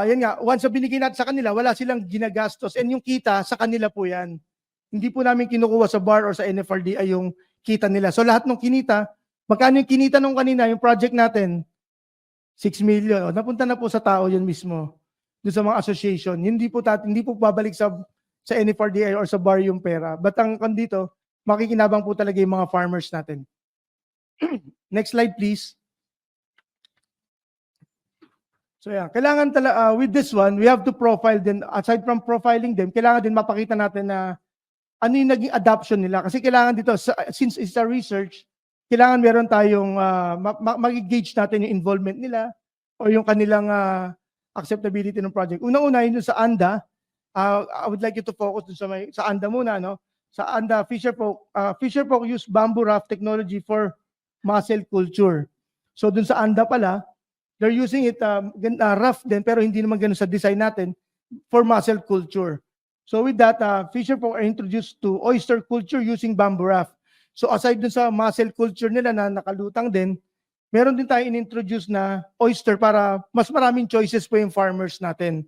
yan nga, once na binigay natin sa kanila, wala silang ginagastos and yung kita sa kanila po yan. Hindi po namin kinukuha sa BAR or sa NFRDI yung kita nila. So lahat ng kinita, magkano yung kinita nung kanina, yung project natin? 6 million. Napunta na po sa tao yun mismo. Doon sa mga association. Hindi po babalik sa NFRDI or sa BAR yung pera. But ang dito, makikinabang po talaga yung mga farmers natin. Next slide please. So yeah, kailangan with this one, we have to profile them. Aside from profiling them, kailangan din mapakita natin na ano yung naging adoption nila. Kasi kailangan dito, since it's a research, kailangan meron tayong mag-gauge natin yung involvement nila o yung kanilang acceptability ng project. Unang-una, yun sa ANDA, I would like you to focus sa ANDA muna. No? Sa ANDA, Fisherfolk use bamboo raft technology for mussel culture. So dun sa ANDA pala, they're using it rough din, pero hindi naman ganun sa design natin for mussel culture. So with that, Fisherfolk are introduced to oyster culture using bamboo raft. So aside dun sa mussel culture nila na nakalutang din, meron din tayo in-introduce na oyster para mas maraming choices po yung farmers natin.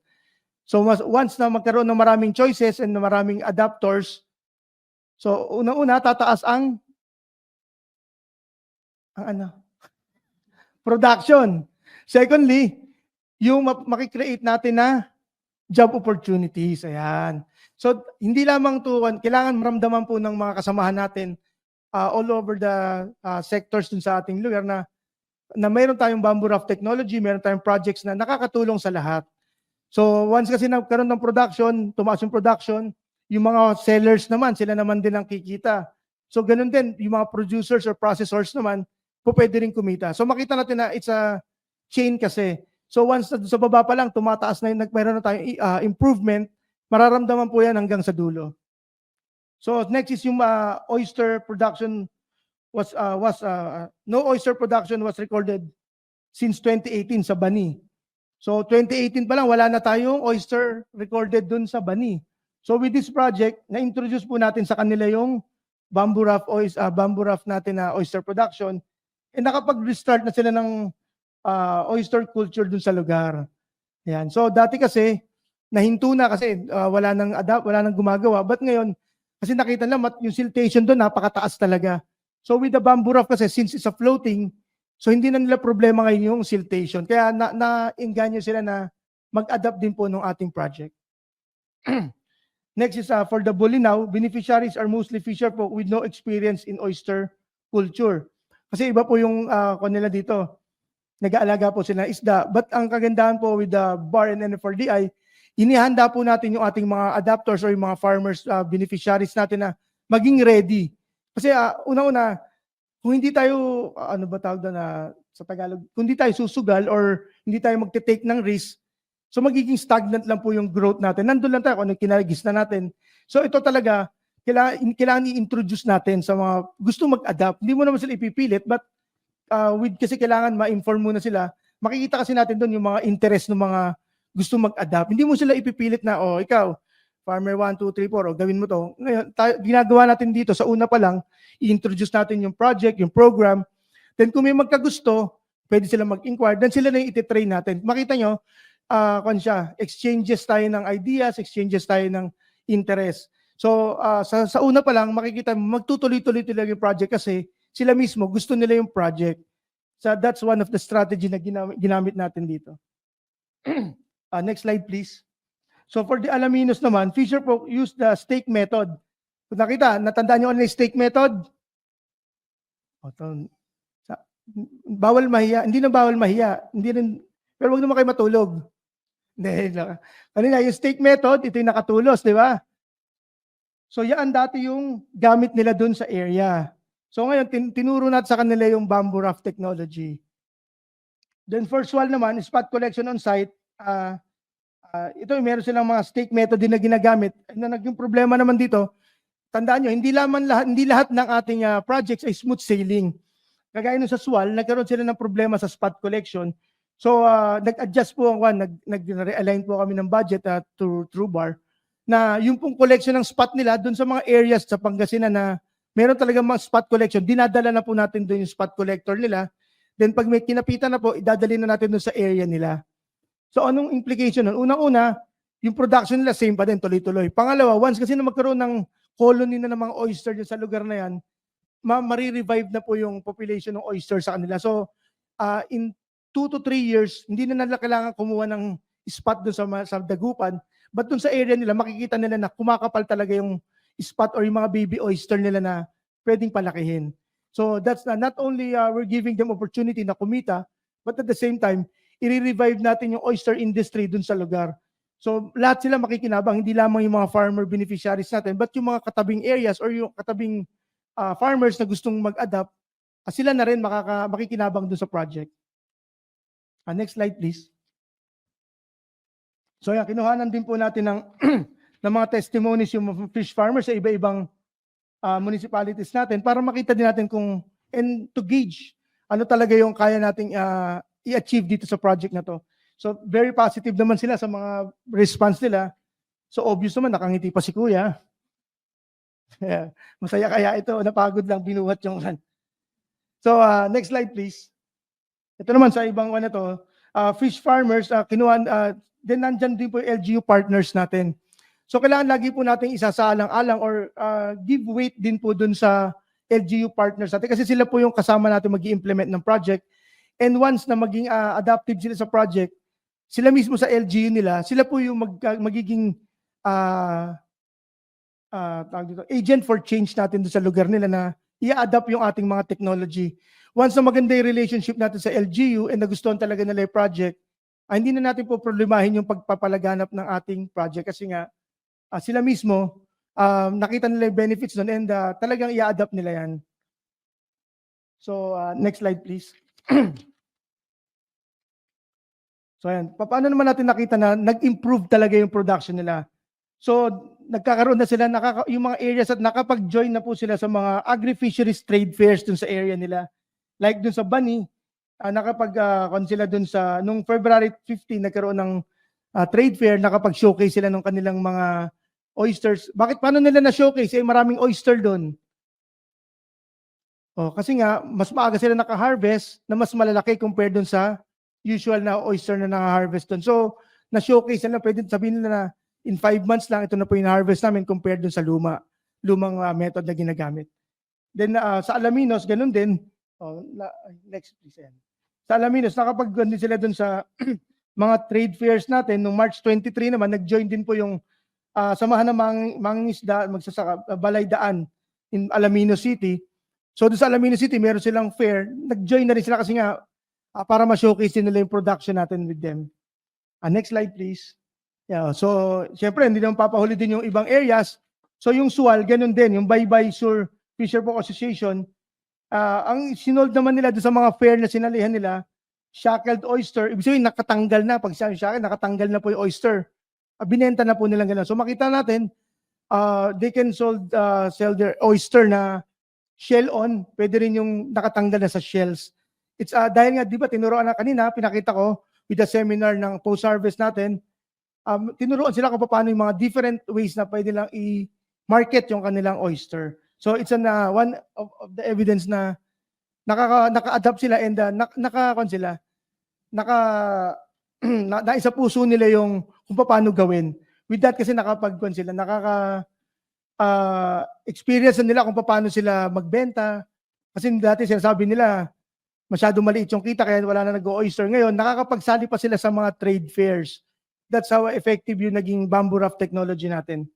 So once na magkaroon ng maraming choices and maraming adapters, so unang-una tataas ang ano, production. Secondly, yung makikreate natin na job opportunities. Ayan. So hindi lamang to, kailangan maramdaman po ng mga kasamahan natin all over the sectors dun sa ating lugar na mayroon tayong bamboo raft technology, meron tayong projects na nakakatulong sa lahat. So once kasi nagkaroon ng production, tumaas yung production, yung mga sellers naman, sila naman din ang kikita. So ganun din, yung mga producers or processors naman, po pwede rin kumita. So makita natin na it's a chain kasi. So once sa baba pa lang, tumataas na yung, meron na tayong improvement, mararamdaman po yan hanggang sa dulo. So next is yung oyster production no oyster production was recorded since 2018 sa Bani. So 2018 pa lang wala na tayong oyster recorded dun sa Bani. So with this project, na-introduce po natin sa kanila yung bamboo raft natin na oyster production, and nakapag-restart na sila ng oyster culture dun sa lugar. Ayan. So dati kasi nahinto na kasi wala nang gumagawa, but ngayon kasi nakita nila yung siltation doon napakataas talaga. So with the bamboo raft kasi since it's a floating, so hindi na nila problema ngayon yung siltation. Kaya na-engganyo sila na mag-adapt din po ng ating project. Next is for the Bolinao, beneficiaries are mostly fisher po with no experience in oyster culture. Kasi iba po yung kanila dito. Nag-aalaga po sila ng isda. But ang kagandahan po with the BAR and NFRDI, inihanda po natin yung ating mga adapters or yung mga farmers, beneficiaries natin na maging ready. Kasi una-una, kung hindi tayo, ano ba tawag na sa Tagalog, kung hindi tayo susugal or hindi tayo magte-take ng risk, so magiging stagnant lang po yung growth natin. Nandun lang tayo kung ano kinagis na natin. So ito talaga, kailangan i-introduce natin sa mga gusto mag-adapt. Hindi mo naman sila ipipilit, but kasi kailangan ma-inform muna sila. Makikita kasi natin doon yung mga interest ng mga gusto mag-adapt. Hindi mo sila ipipilit na, ikaw, farmer 1, 2, 3, 4, gawin mo to. Ngayon, ginagawa natin dito, sa una pa lang, i-introduce natin yung project, yung program. Then kung may magkagusto, pwede sila mag-inquire. Then sila na yung ititrain natin. Makita nyo, exchanges tayo ng ideas, exchanges tayo ng interest. So sa una pa lang, makikita magtutuloy-tuloy yung project kasi sila mismo gusto nila yung project. So that's one of the strategy na ginamit natin dito. Next slide please. So for the Alaminos naman, Fisher po used the stake method. Kung nakita, natandaan nyo ano yung stake method? Bawal mahiya. Hindi na bawal mahiya. Hindi rin, pero wag naman kayo matulog. Kanina, yung stake method, ito yung nakatulos, di ba? So yan dati yung gamit nila dun sa area. So ngayon, tinuro natin sa kanila yung bamboo raft technology. Then first one naman, spot collection on site. Ito, meron silang mga stake method din na ginagamit. Yung problema naman dito, tandaan nyo, hindi lahat ng ating projects ay smooth sailing. Kagaya nung sa SWAL, nagkaroon sila ng problema sa spot collection. So, nag-adjust po nag-realign po kami ng budget through BAR, na yung pong collection ng spot nila doon sa mga areas sa Pangasinan na meron talaga mga spot collection, dinadala na po natin doon yung spot collector nila. Then pag may kinapitan na po, idadali na natin doon sa area nila. So anong implication nun? Unang-una, yung production nila same pa din, tuloy-tuloy. Pangalawa, once kasi na magkaroon ng colony na ng mga oyster sa lugar na yan, marirevive na po yung population ng oyster sa kanila. So in 2 to 3 years, hindi na nila kailangan kumuha ng spot doon sa dagupan, but doon sa area nila, makikita nila na kumakapal talaga yung spot or yung mga baby oyster nila na pwedeng palakihin. So that's not only we're giving them opportunity na kumita, but at the same time, i-revive natin yung oyster industry dun sa lugar. So lahat sila makikinabang, hindi lamang yung mga farmer beneficiaries natin, but yung mga katabing areas or yung katabing farmers na gustong mag-adapt, sila na rin makikinabang dun sa project. Next slide please. So yan, kinuhanan din po natin ng, ng mga testimonies yung fish farmers sa iba-ibang municipalities natin para makita din natin and to gauge ano talaga yung kaya nating i-achieve dito sa project na to. So very positive naman sila sa mga response nila. So obvious naman, nakangiti pa si Kuya. Masaya kaya ito, napagod lang, binuhat yung So, next slide please. Ito naman sa ibang ano to, fish farmers, then nandyan din po yung LGU partners natin. So kailangan lagi po natin isasaalang-alang or give weight din po dun sa LGU partners natin kasi sila po yung kasama natin mag-i-implement ng project. And once na maging adaptive sila sa project, sila mismo sa LGU nila, sila po yung magiging tawag dito, agent for change natin doon sa lugar nila na i-adapt yung ating mga technology. Once na maganda yung relationship natin sa LGU and nagustuhan talaga nila yung project, hindi na natin po problemahin yung pagpapalaganap ng ating project kasi nga sila mismo nakita nila yung benefits doon and talagang i-adapt nila yan. So next slide please. So ayan, paano naman natin nakita na nag-improve talaga yung production nila? So nagkakaroon na sila, yung mga areas at nakapag-join na po sila sa mga agri-fisheries trade fairs dun sa area nila. Like dun sa Bani, nakapag-kon sila dun sa, nung February 15, nagkaroon ng trade fair, nakapag-showcase sila ng kanilang mga oysters. Bakit, paano nila na-showcase? Maraming oyster dun. Kasi nga, mas maaga sila naka-harvest na mas malalaki compared dun sa usual na oyster na naka-harvest dun. So, na-showcase nila, pwede sabihin nila na in 5 months lang, ito na po yung harvest namin compared dun sa lumang method na ginagamit. Then sa Alaminos, ganun din. Next please. Sa Alaminos, nakapag-join din sila dun sa mga trade fairs natin. Noong March 23 naman, nag-join din po yung samahan ng mangingisda, magsasaka, Balay Daan in Alaminos City. So doon sa Alaminos City, meron silang fair. Nag-join na rin sila kasi nga para ma-showcase din nila yung production natin with them. Next slide please. Yeah, so syempre hindi naman papahuli din yung ibang areas. So yung SUAL, ganun din, yung Baybay Sur Fisher Folk Association, ang sinold naman nila doon sa mga fair na sinalihan nila, shackled oyster, ibig sabihin nakatanggal na, pag shackled, nakatanggal na po yung oyster. Binenta na po nilang ganun. So makita natin, they can sell their oyster na shell on, pwede rin yung nakatanggal na sa shells. It's dahil nga, di ba, tinuruan na kanina, pinakita ko with the seminar ng post-harvest natin, tinuruan sila kung paano yung mga different ways na pwede lang i-market yung kanilang oyster. So it's one of the evidence na naka-adapt sila and naisa puso nila yung kung paano gawin. With that kasi nakapag-kon sila, experience nila kung paano sila magbenta. Kasi dati sinasabi nila, masyado maliit yung kita kaya wala na nag-oyster. Ngayon, nakakapagsali pa sila sa mga trade fairs. That's how effective yung naging bamboo raft technology natin.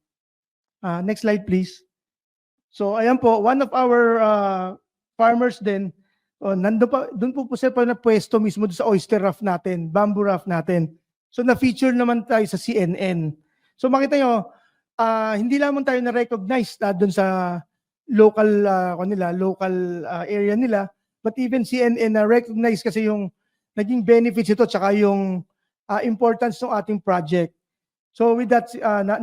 Next slide please. So ayan po, one of our farmers din, doon po sila pa na pwesto mismo sa oyster raft natin, bamboo raft natin. So na-feature naman tayo sa CNN. So makita nyo, hindi lamang tayo na-recognize doon sa local area nila, but even CNN na-recognize kasi yung naging benefits ito tsaka yung importance ng ating project. So with that,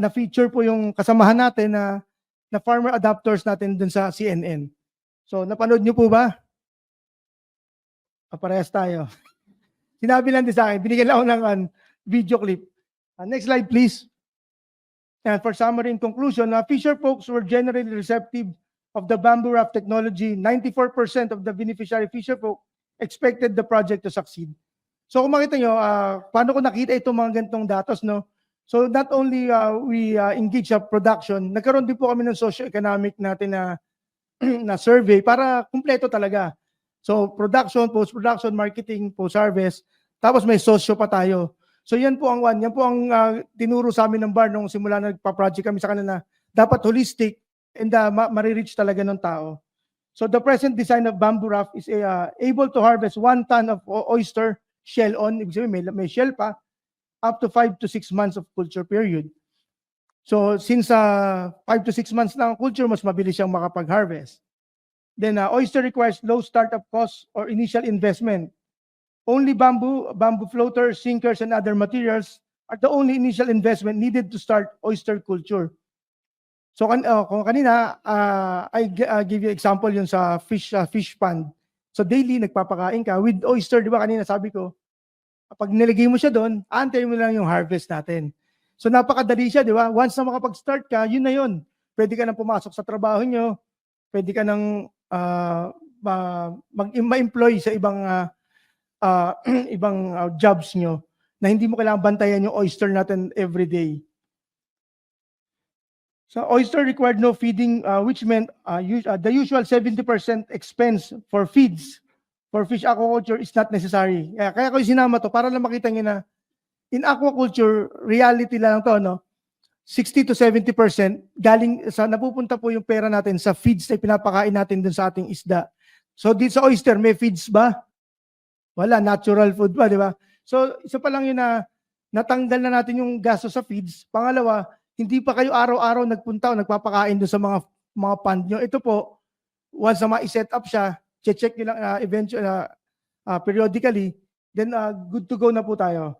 na-feature po yung kasamahan natin na farmer adapters natin dun sa CNN. So napanood nyo po ba? Parehas tayo. Sinabi lang din sa akin, binigyan lang ako ng video clip. Next slide please. And for summary and conclusion, Fisher folks were generally receptive of the bamboo raft technology. 94% of the beneficiary Fisher folk expected the project to succeed. So kung makita nyo, paano ko nakita itong mga ganitong datos, no? So not only we engage sa production, nagkaroon din po kami ng socio-economic natin na survey para kumpleto talaga. So production, post-production, marketing, post-harvest, tapos may socio pa tayo. So yan po ang tinuro sa amin ng bar nung simula nagpa-project kami sa kanila, dapat holistic and marireach talaga ng tao. So the present design of bamboo raft is able to harvest 1 ton of oyster shell on, ibig sabihin may shell pa, up to 5 to 6 months of culture period. So since 5 to 6 months lang ang culture, mas mabilis siyang makapag-harvest. Then oyster requires low startup costs or initial investment. Only bamboo floaters, sinkers, and other materials are the only initial investment needed to start oyster culture. So kung kanina, I give you example yun sa fish pond. So daily, nagpapakain ka with oyster, di ba kanina sabi ko, pag nilagay mo siya doon, antayin mo lang yung harvest natin. So napakadali siya, di ba? Once na makapag-start ka, yun na yun. pwede ka nang pumasok sa trabaho nyo, pwede ka nang ma-employ sa ibang ibang jobs nyo na hindi mo kailangan bantayan yung oyster natin every day. So oyster required no feeding, which meant the usual 70% expense for feeds for fish aquaculture is not necessary. Kaya ko sinama to para lang makita nyo na in aquaculture, reality lang to, no? 60 to 70% galing sa napupunta po yung pera natin sa feeds na pinapakain natin dun sa ating isda. So dito sa oyster, may feeds ba? Wala, natural food ba, di ba? So isa pa lang yun na natanggal na natin yung gasto sa feeds. Pangalawa, hindi pa kayo araw-araw nagpunta o nagpapakain dun sa mga pond nyo. Ito po, once na ma-set up siya, check nyo lang eventually, periodically, then good to go na po tayo.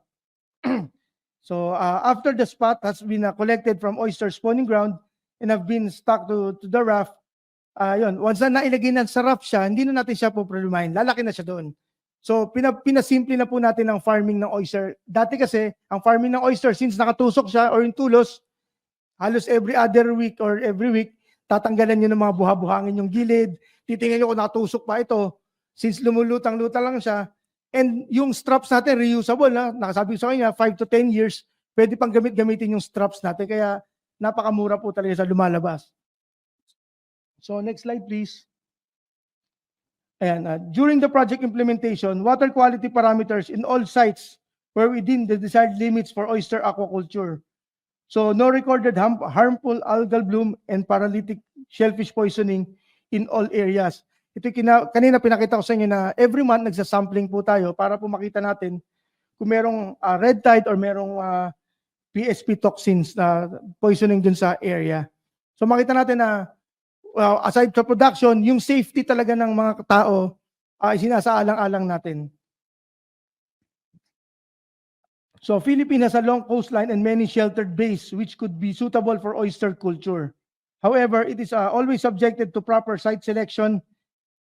So after the spot has been collected from oyster spawning ground and have been stuck to the raft, yun, once na nailagay na sa raft siya, hindi na natin siya po problemahin. Lalaki na siya doon. So pinasimple na po natin ang farming ng oyster. Dati kasi, ang farming ng oyster, since nakatusok siya or yung tulos, halos every other week or every week, tatanggalan nyo ng mga buha-buhangin yung gilid, titingnan nyo kung natusok pa ito. Since lumulutang-lutang lang siya, and yung straps natin, reusable, nakasabi ko sa kanya, 5 to 10 years, pwede pang gamitin yung straps natin, kaya napakamura po talaga sa lumalabas. So next slide please. Ayan, during the project implementation, water quality parameters in all sites were within the desired limits for oyster aquaculture. So no recorded harmful algal bloom and paralytic shellfish poisoning in all areas. Ito kanina pinakita ko sa inyo na every month nagsasampling po tayo para po makita natin kung merong red tide or merong PSP toxins na poisoning dun sa area. So makita natin na aside sa production, yung safety talaga ng mga tao ay sinasaalang-alang natin. So Philippines has a long coastline and many sheltered bays which could be suitable for oyster culture. However, it is always subjected to proper site selection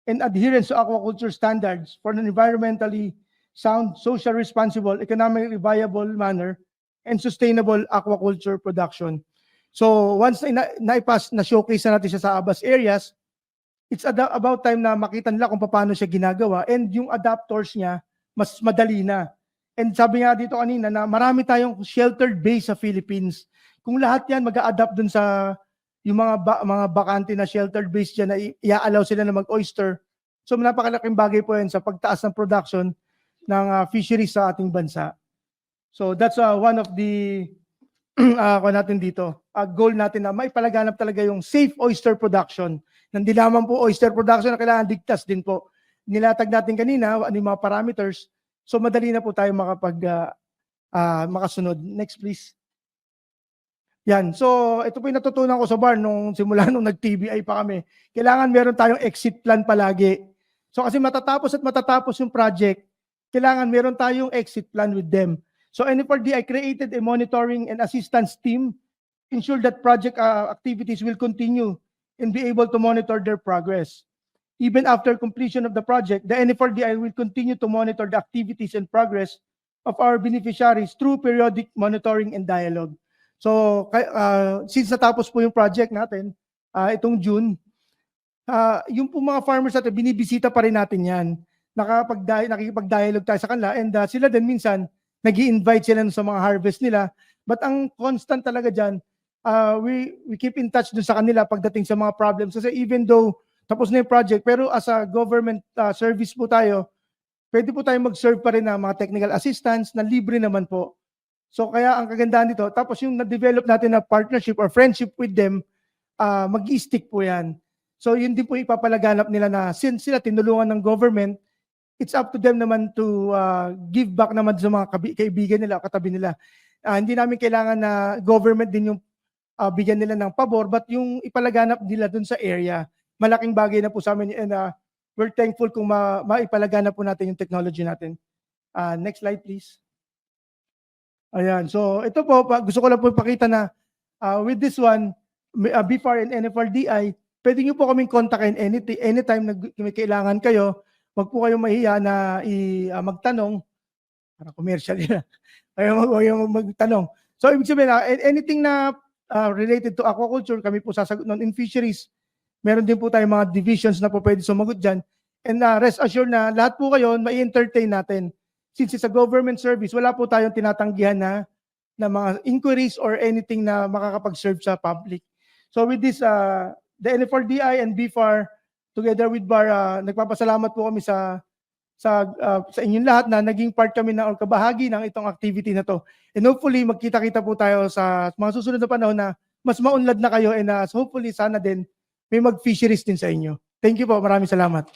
and adherence to aquaculture standards for an environmentally sound, social responsible, economically viable manner, and sustainable aquaculture production. So once na-showcase na natin siya sa ABAS areas, it's about time na makita nila kung paano siya ginagawa and yung adapters niya, mas madali na. And sabi nga dito kanina na marami tayong sheltered base sa Philippines. Kung lahat yan mag-a-adapt dun sa yung mga bakante na sheltered base dyan na i-allow sila na mag-oyster. So napakalaking bagay po yan sa pagtaas ng production ng fisheries sa ating bansa. So that's one of the natin dito. Goal natin na maipalaganap talaga yung safe oyster production. Hindi lamang po oyster production na kailangan ligtas din po. Nilatag natin kanina, ano yung mga parameters. So madali na po tayo makasunod. Next please. Yan. So, ito po yung natutunan ko sa bar nung simula nung nag-TBI pa kami. Kailangan meron tayong exit plan palagi. So, kasi matatapos yung project, kailangan meron tayong exit plan with them. So, NFRDI created a monitoring and assistance team, ensure that project activities will continue and be able to monitor their progress. Even after completion of the project, the NFRDI will continue to monitor the activities and progress of our beneficiaries through periodic monitoring and dialogue. So, since natapos po yung project natin, itong June, yung po mga farmers natin, binibisita pa rin natin yan. Nakikipag-dialogue tayo sa kanila and sila din minsan, nag-i-invite sila sa mga harvest nila. But ang constant talaga dyan, we keep in touch dun sa kanila pagdating sa mga problems. Kasi even though tapos na yung project, pero as a government service po tayo, pwede po tayo mag-serve pa rin ng mga technical assistance na libre naman po. So kaya ang kagandahan dito, tapos yung na-develop natin na partnership or friendship with them, mag-i-stick po yan. So yun din po ipapalaganap nila na since sila tinulungan ng government, it's up to them naman to give back naman sa mga kaibigan nila, katabi nila. Hindi namin kailangan na government din yung bigyan nila ng pabor, but yung ipalaganap nila dun sa area, malaking bagay na po sa amin and we're thankful kung maipalaganap po natin yung technology natin. Next slide please. Ayan, so ito po, gusto ko lang po ipakita na with this one, BFAR and NFRDI, pwede nyo po kaming kontakin anytime na may kailangan kayo. Wag po kayong mahiya na magtanong. Para commercial yan. Ayaw magtanong. So ibig sabihin, anything na related to aquaculture, kami po sasagot nun. In fisheries, meron din po tayong mga divisions na po pwede sumagot dyan. And rest assured na lahat po kayo, mai-entertain natin. Since it's a government service, wala po tayong tinatanggihan na mga inquiries or anything na makakapag-serve sa public. So with this, the NFRDI and BFAR, together with BAR, nagpapasalamat po kami sa inyong lahat na naging part kami or kabahagi ng itong activity na to. And hopefully, magkita-kita po tayo sa mga susunod na panahon na mas maunlad na kayo and hopefully, sana din may mag-fisheries din sa inyo. Thank you po. Maraming salamat.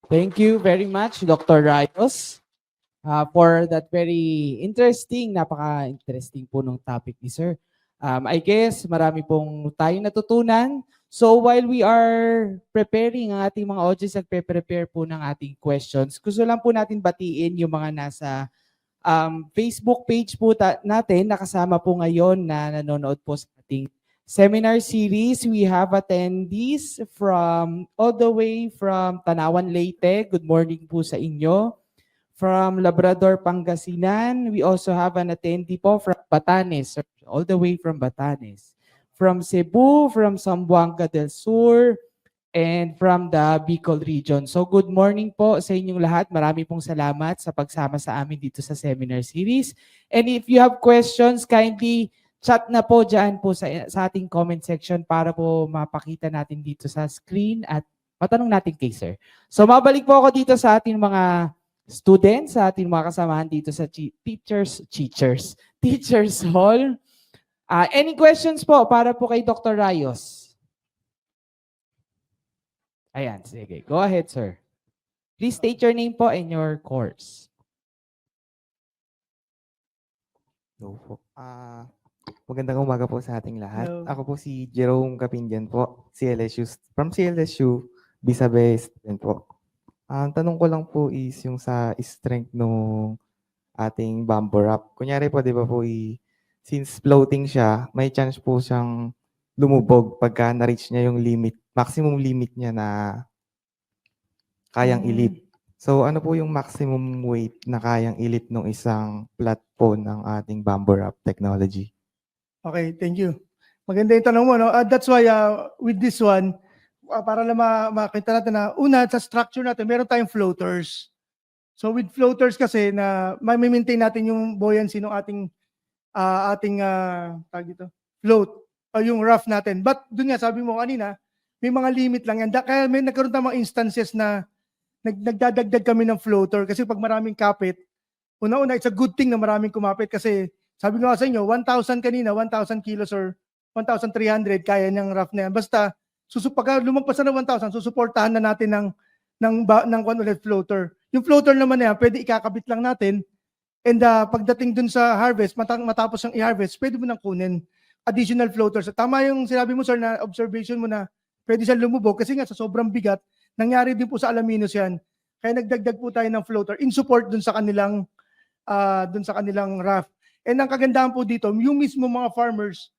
Thank you very much, Dr. Rayos, for that very interesting, napaka-interesting po ng topic ni Sir. I guess marami pong tayong natutunan. So while we are preparing ang ating mga audience, nagpe-prepare po ng ating questions, gusto lang po natin batiin yung mga nasa Facebook page po natin, nakasama po ngayon na nanonood po sa ating seminar series. We have attendees from all the way from Tanawan, Leyte. Good morning po sa inyo. From Labrador, Pangasinan. We also have an attendee po from Batanes, all the way from Batanes. From Cebu, from Zamboanga del Sur, and from the Bicol region. So good morning po sa inyong lahat. Marami pong salamat sa pagsama sa amin dito sa seminar series. And if you have questions, kindly chat na po dyan po sa ating comment section para po mapakita natin dito sa screen at matanong natin kay Sir. So mabalik po ako dito sa ating mga students, sa ating mga kasamahan dito sa Teachers Hall. Any questions po para po kay Dr. Rayos? Ayan, sige. Go ahead, sir. Please state your name po and your course. Hello po. Magandang umaga po sa ating lahat. Hello. Ako po si Jerome Capindian po, from CLSU, Bisabe student po. Ang tanong ko lang po is yung sa strength ng ating bamboo wrap. Kunyari po, di ba po, since floating siya, may chance po siyang lumubog pagka na-reach niya yung maximum limit niya na kayang ilit. So ano po yung maximum weight na kayang ilit ng isang flat po ng ating bamboo wrap technology? Okay, thank you. Maganda yung tanong mo. No? That's why with this one, para lang makita natin na una sa structure natin, meron tayong floaters. So with floaters kasi na may-maintain natin yung buoyancy ng ating tawag dito, float o yung rough natin. But doon nga sabi mo kanina, may mga limit lang yan. Kaya may nagkaroon tayong mga instances na nagdadagdag kami ng floater kasi pag maraming kapit, una-una it's a good thing na maraming kumapit kasi sabi ko nga sa inyo, 1,000 kanina, 1,000 kilos or 1,300 kaya niyang rough na yan. Basta pagka lumagpas na ng 1,000, susuportahan na natin ng ulit floater. Yung floater naman na yan, pwede ikakabit lang natin. And pagdating dun sa harvest, matapos ang i-harvest, pwede mo nang kunin additional floaters. Tama yung sinabi mo, sir, na observation mo na pwede siyang lumubog kasi nga sa sobrang bigat, nangyari din po sa Alaminos yan. Kaya nagdagdag po tayo ng floater in support dun sa kanilang raft. And ang kagandahan po dito, yung mismo mga farmers,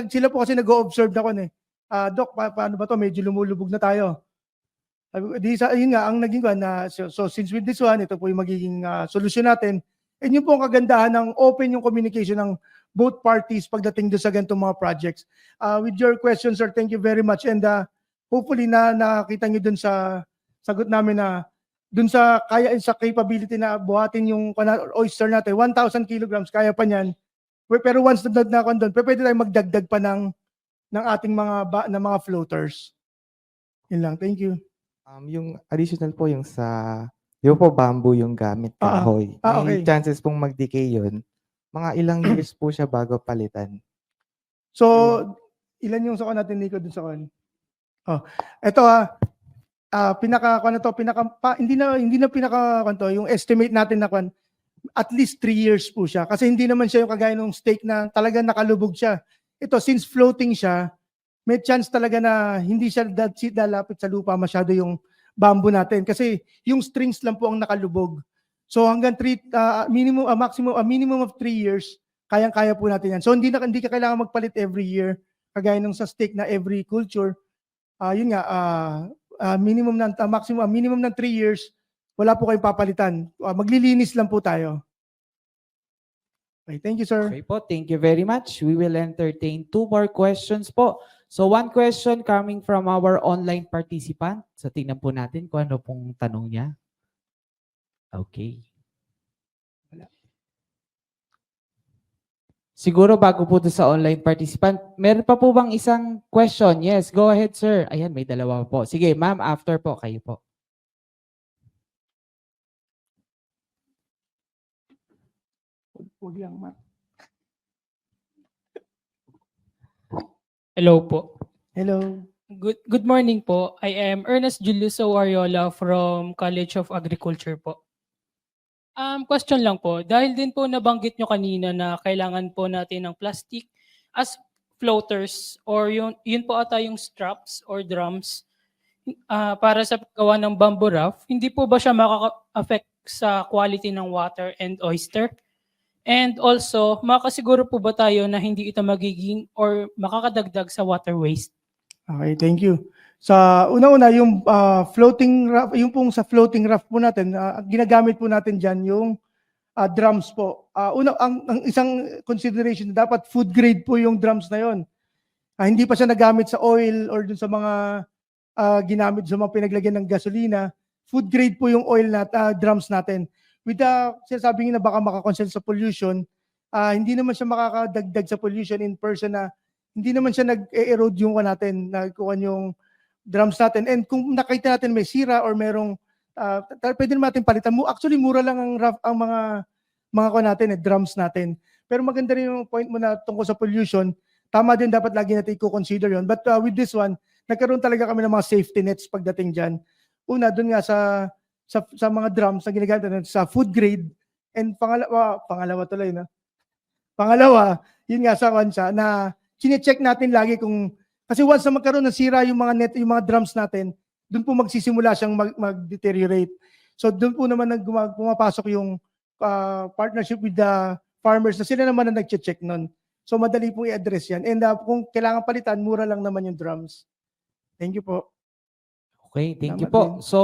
sila po kasi nag-o-observe na ko Doc, paano ba to? Medyo lumulubog na tayo. Yun nga, ang naging so since with this one, ito po yung magiging solusyon natin. And yun po ang kagandahan ng open yung communication ng both parties pagdating doon sa ganitong mga projects. With your questions, sir, thank you very much. And hopefully nakita nyo doon sa sagot namin na doon sa capability na buhatin yung oyster natin, 1,000 kilograms, kaya pa niyan. Pero once na doon, pwede tayong magdagdag pa ng ating mga floaters. Yun lang. Thank you. Yung additional po yung di ba po bamboo yung gamit, kahoy. Okay. May chances pong mag-decay yun. Mga ilang years po siya bago palitan. So, ilan yung saka natin, Nico, dun sa kan? Ito hindi na yung estimate natin na at least 3 years po siya. Kasi hindi naman siya yung kagaya ng steak na talagang nakalubog siya. Ito, since floating siya, may chance talaga na hindi siya dalapit sa lupa masyado yung bamboo natin kasi yung strings lang po ang nakalubog. So hanggang minimum of 3 years, kayang-kaya po natin yan. So hindi ka kailangan magpalit every year kagaya nung sa steak na every culture. Yun nga, minimum ng 3 years, wala po kayong papalitan. Maglilinis lang po tayo. Okay, thank you, sir. Okay po, thank you very much. We will entertain 2 more questions po. So 1 question coming from our online participant. So tingnan po natin kung ano pong tanong niya. Okay. Siguro bago po to sa online participant, meron pa po bang isang question? Yes, go ahead, sir. Ayan, may dalawa po. Sige, ma'am, after po, kayo po. Huwag lang, Mark. Hello po. Hello. Good morning po. I am Ernest Julius Wariola from College of Agriculture po. Question lang po. Dahil din po nabanggit nyo kanina na kailangan po natin ng plastic as floaters or yun po ata yung straps or drums para sa paggawa ng bamboo raft, hindi po ba siya makaka-affect sa quality ng water and oyster? And also, makasiguro po ba tayo na hindi ito magiging or makakadagdag sa water waste? Okay, thank you. Sa una-una, yung floating raft, yung pong sa floating raft po natin, ginagamit po natin dyan yung drums po. Ang isang consideration, dapat food grade po yung drums na yon. Hindi pa siya nagamit sa oil or dun sa mga ginamit sa mga pinaglagyan ng gasolina. Food grade po yung oil drums natin. With the sinasabing na baka makakonsent sa pollution, hindi naman siya makakadagdag sa pollution in person na hindi naman siya nag-erode yung natin, nagkuhan yung drums natin. And kung nakita natin may sira or merong, pwede naman natin palitan. Actually, mura lang ang mga natin, drums natin. Pero maganda rin yung point mo na tungkol sa pollution. Tama din, dapat lagi natin i-consider yun. But with this one, nagkaroon talaga kami ng mga safety nets pagdating dyan. Una, dun nga sa mga drums na ginagamit natin sa food grade. And pangalawa tuloy, no? Pangalawa, yun nga sa kansa na chine-check natin lagi kung, kasi once na magkaroon ng sira yung mga yung mga drums natin, doon po magsisimula siyang mag-deteriorate. So doon po naman pumapasok yung partnership with the farmers na sila naman na nag-check nun. So madali po i-address yan. And kung kailangan palitan, mura lang naman yung drums. Thank you po. Okay, thank you Salamat po. So,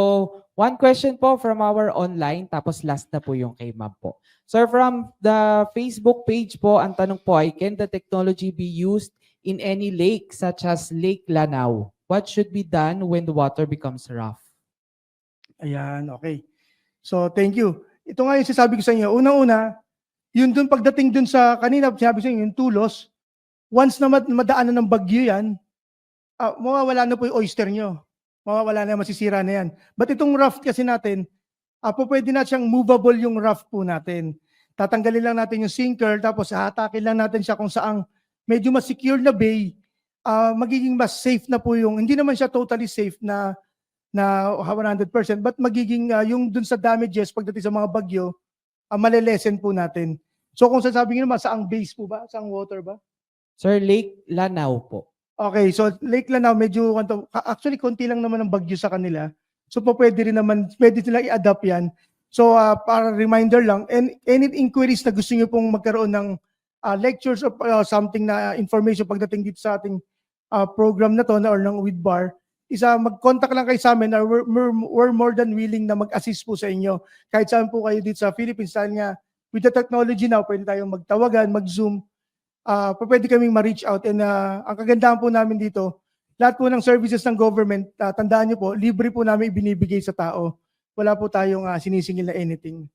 1 question po from our online, tapos last na po yung kay ma'am po. Sir, from the Facebook page po, ang tanong po ay, can the technology be used in any lake such as Lake Lanao? What should be done when the water becomes rough? Ayan, okay. So, thank you. Ito nga yung sinasabi ko sa inyo. Unang-una, yun dun pagdating dun sa, kanina sinabi ko sa inyo, yung tulos, once na madaanan ng bagyo yan, mawawala na po yung oyster nyo. Mawawala na, masisira na yan. But itong raft kasi natin, pwede na siyang movable yung raft po natin. Tatanggalin lang natin yung sinker, tapos hatakin lang natin siya kung saang medyo mas secure na bay, magiging mas safe na po yung, hindi naman siya totally safe na 100%, but magiging yung dun sa damages pagdating sa mga bagyo, malelesen po natin. So kung sasabihin naman, saang base po ba? Saang water ba? Sir, Lake Lanao po. Okay, so Lake Lanao, medyo, actually, konti lang naman ang bagyo sa kanila. So pwede rin naman, pwede sila i-adapt yan. So para reminder lang, and any inquiries na gusto niyo pong magkaroon ng lectures or something na information pagdating dito sa ating program na to or ng WIDBAR, mag-contact lang kayo sa amin. We're more than willing na mag-assist po sa inyo. Kahit saan po kayo dito sa Philippines, dahil nga with the technology now, pwede tayong magtawagan, mag-Zoom, pwede kaming ma-reach out. And ang kagandahan po namin dito, lahat po ng services ng government, tandaan nyo po, libre po namin ibinibigay sa tao. Wala po tayong sinisingil na anything.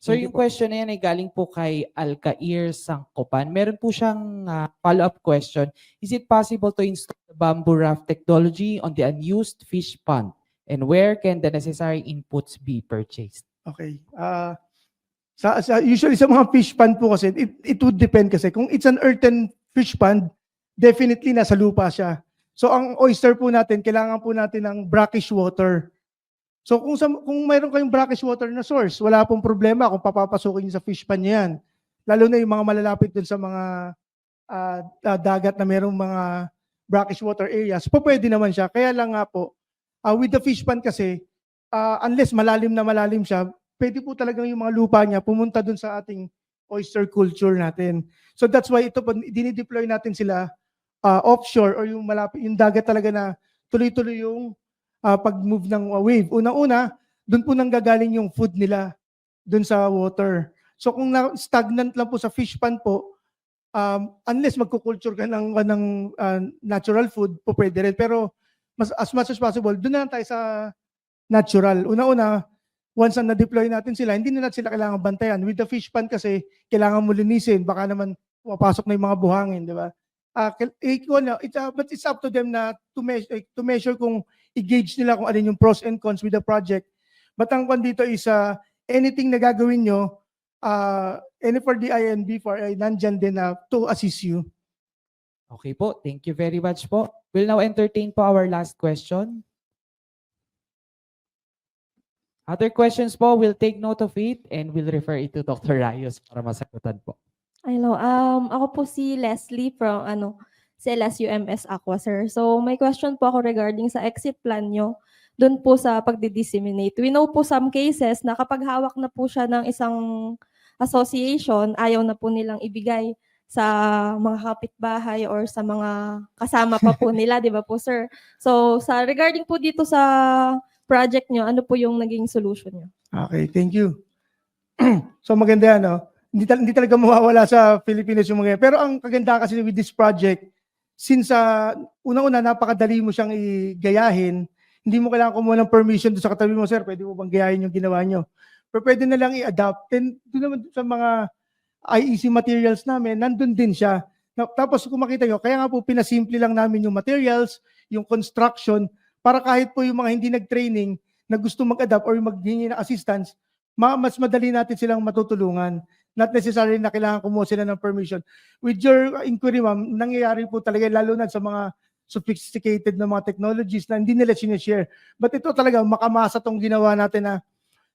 So Thank you yung po. question na yan ay galing po kay Alcair Sangkopan. Meron po siyang follow-up question. Is it possible to install the bamboo raft technology on the unused fish pond? And where can the necessary inputs be purchased? Okay. Usually sa mga fish pond po kasi, it would depend kasi. Kung it's an earthen fish pond, definitely nasa lupa siya. So ang oyster po natin, kailangan po natin ng brackish water. So kung mayroon kayong brackish water na source, wala pong problema kung papapasukin niyo sa fish pond niyo yan. Lalo na yung mga malalapit dun sa mga dagat na mayroong mga brackish water areas, pwede naman siya. Kaya lang nga po, with the fish pond kasi, unless malalim na malalim siya, pwede po talagang yung mga lupa niya pumunta dun sa ating oyster culture natin. So that's why ito po, dinideploy natin sila offshore or yung malapit, yung dagat talaga na tuloy-tuloy yung pag-move ng wave. Unang-una, dun po nanggagaling yung food nila dun sa water. So kung stagnant lang po sa fish pond po, unless magkukulture ka ng natural food, po pwede rin. Pero as much as possible, doon na lang tayo sa natural. Una-una, once na na-deploy natin sila, hindi na natin sila kailangan bantayan. With the fish pond kasi, kailangan mo linisin. Baka naman pumapasok na yung mga buhangin, di ba? But it's up to them na to measure kung i-gauge nila kung ano yung pros and cons with the project. But ang kwan dito is anything na gagawin nyo, N4DI and B4 ay nandyan din to assist you. Okay po, thank you very much po. We'll now entertain po our last question. Other questions po, we'll take note of it and we'll refer it to Dr. Rayos para masagutan po. Hello, ako po si Leslie from sa LSUMS Aqua, sir. So may question po ako regarding sa exit plan nyo doon po sa pagdi-disseminate. We know po some cases na kapag hawak na po siya ng isang association, ayaw na po nilang ibigay sa mga kapitbahay or sa mga kasama pa po nila, di ba po, sir? So sa regarding po dito sa project nyo, ano po yung naging solution nyo? Okay, thank you. So maganda yan, no? Hindi talaga mawawala sa Pilipinas yung mga yan. Pero ang kaganda kasi with this project, since unang-una napakadali mo siyang igayahin, hindi mo kailangan kumuha ng permission doon sa katabi mo, sir, pwede mo bang gayahin yung ginawa nyo? Pero pwede na lang i-adapt. Then doon naman sa mga IEC materials namin, nandun din siya. Tapos kung makita nyo, kaya nga po pinasimple lang namin yung materials, yung construction, para kahit po yung mga hindi nag-training na gusto mag-adapt or maghingi ng assistance, mas madali natin silang matutulungan. Not necessarily na kailangan kumuha sila ng permission. With your inquiry, ma'am, nangyayari po talaga, lalo na sa mga sophisticated na mga technologies na hindi nila sinishare. But ito talaga, makamasa tong ginawa natin na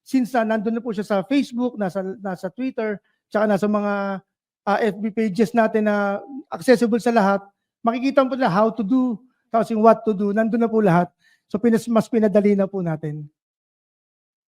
since nandun na po siya sa Facebook, nasa Twitter, tsaka nasa mga FB pages natin na accessible sa lahat, makikita mo po na how to do, tapos yung what to do, nandun na po lahat. So mas pinadali na po natin.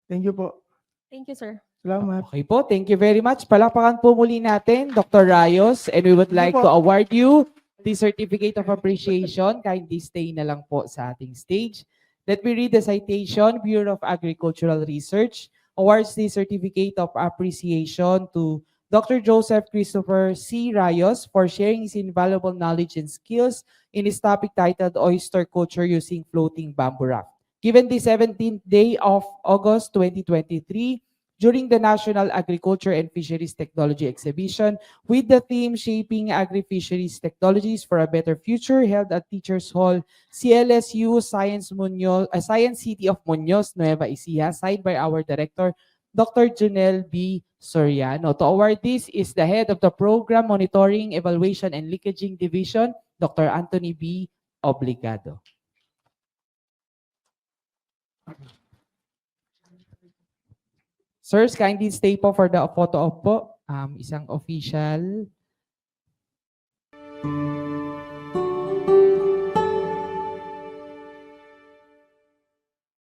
Thank you po. Thank you, sir. Salamat. Okay po, thank you very much. Palakpakan po muli natin, Dr. Rayos, and we would like to award you the Certificate of Appreciation. Kindly stay na lang po sa ating stage. Let me read the citation. Bureau of Agricultural Research awards the Certificate of Appreciation to Dr. Joseph Christopher C. Rayos for sharing his invaluable knowledge and skills in his topic titled Oyster Culture Using Floating Bamboo Raft. Given the 17th day of August 2023, during the National Agriculture and Fisheries Technology Exhibition with the theme Shaping Agri-Fisheries Technologies for a Better Future held at Teachers Hall, CLSU Science City of Muñoz, Nueva Ecija, signed by our director, Dr. Junel B. Soriano. To award this is the head of the Program Monitoring, Evaluation, and Leakaging Division, Dr. Anthony B. Obligado. Sirs, kindly stay po for the photo op po. Isang official.